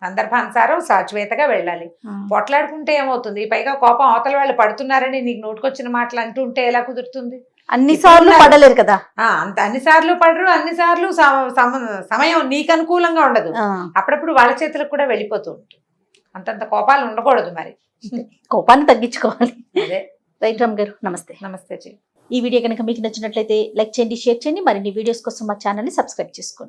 సందర్భానుసారం సాచివేతగా వెళ్ళాలి. పోట్లాడుకుంటే ఏమవుతుంది, పైగా కోపం అవతల వాళ్ళు పడుతున్నారని నీకు నోటుకొచ్చిన మాటలు అంటూ ఉంటే ఎలా కుదురుతుంది? అన్నిసార్లు పడలేరు కదా. అన్నిసార్లు పడరు, అన్నిసార్లు సమయం నీకు అనుకూలంగా ఉండదు. అప్పుడప్పుడు వాళ్ళ చేతులకు కూడా వెళ్ళిపోతూ ఉంటుంది. అంతంత కోపాలు ఉండకూడదు, మరి కోపాన్ని తగ్గించుకోవాలి. అదే. రైట్ రామ్ గారు, నమస్తే. నమస్తే. ఈ వీడియో కనుక మీకు నచ్చినట్లయితే లైక్ చేయండి, షేర్ చేయండి. మరిన్ని వీడియోస్ కోసం మా ఛానల్ని సబ్స్క్రైబ్ చేసుకోండి.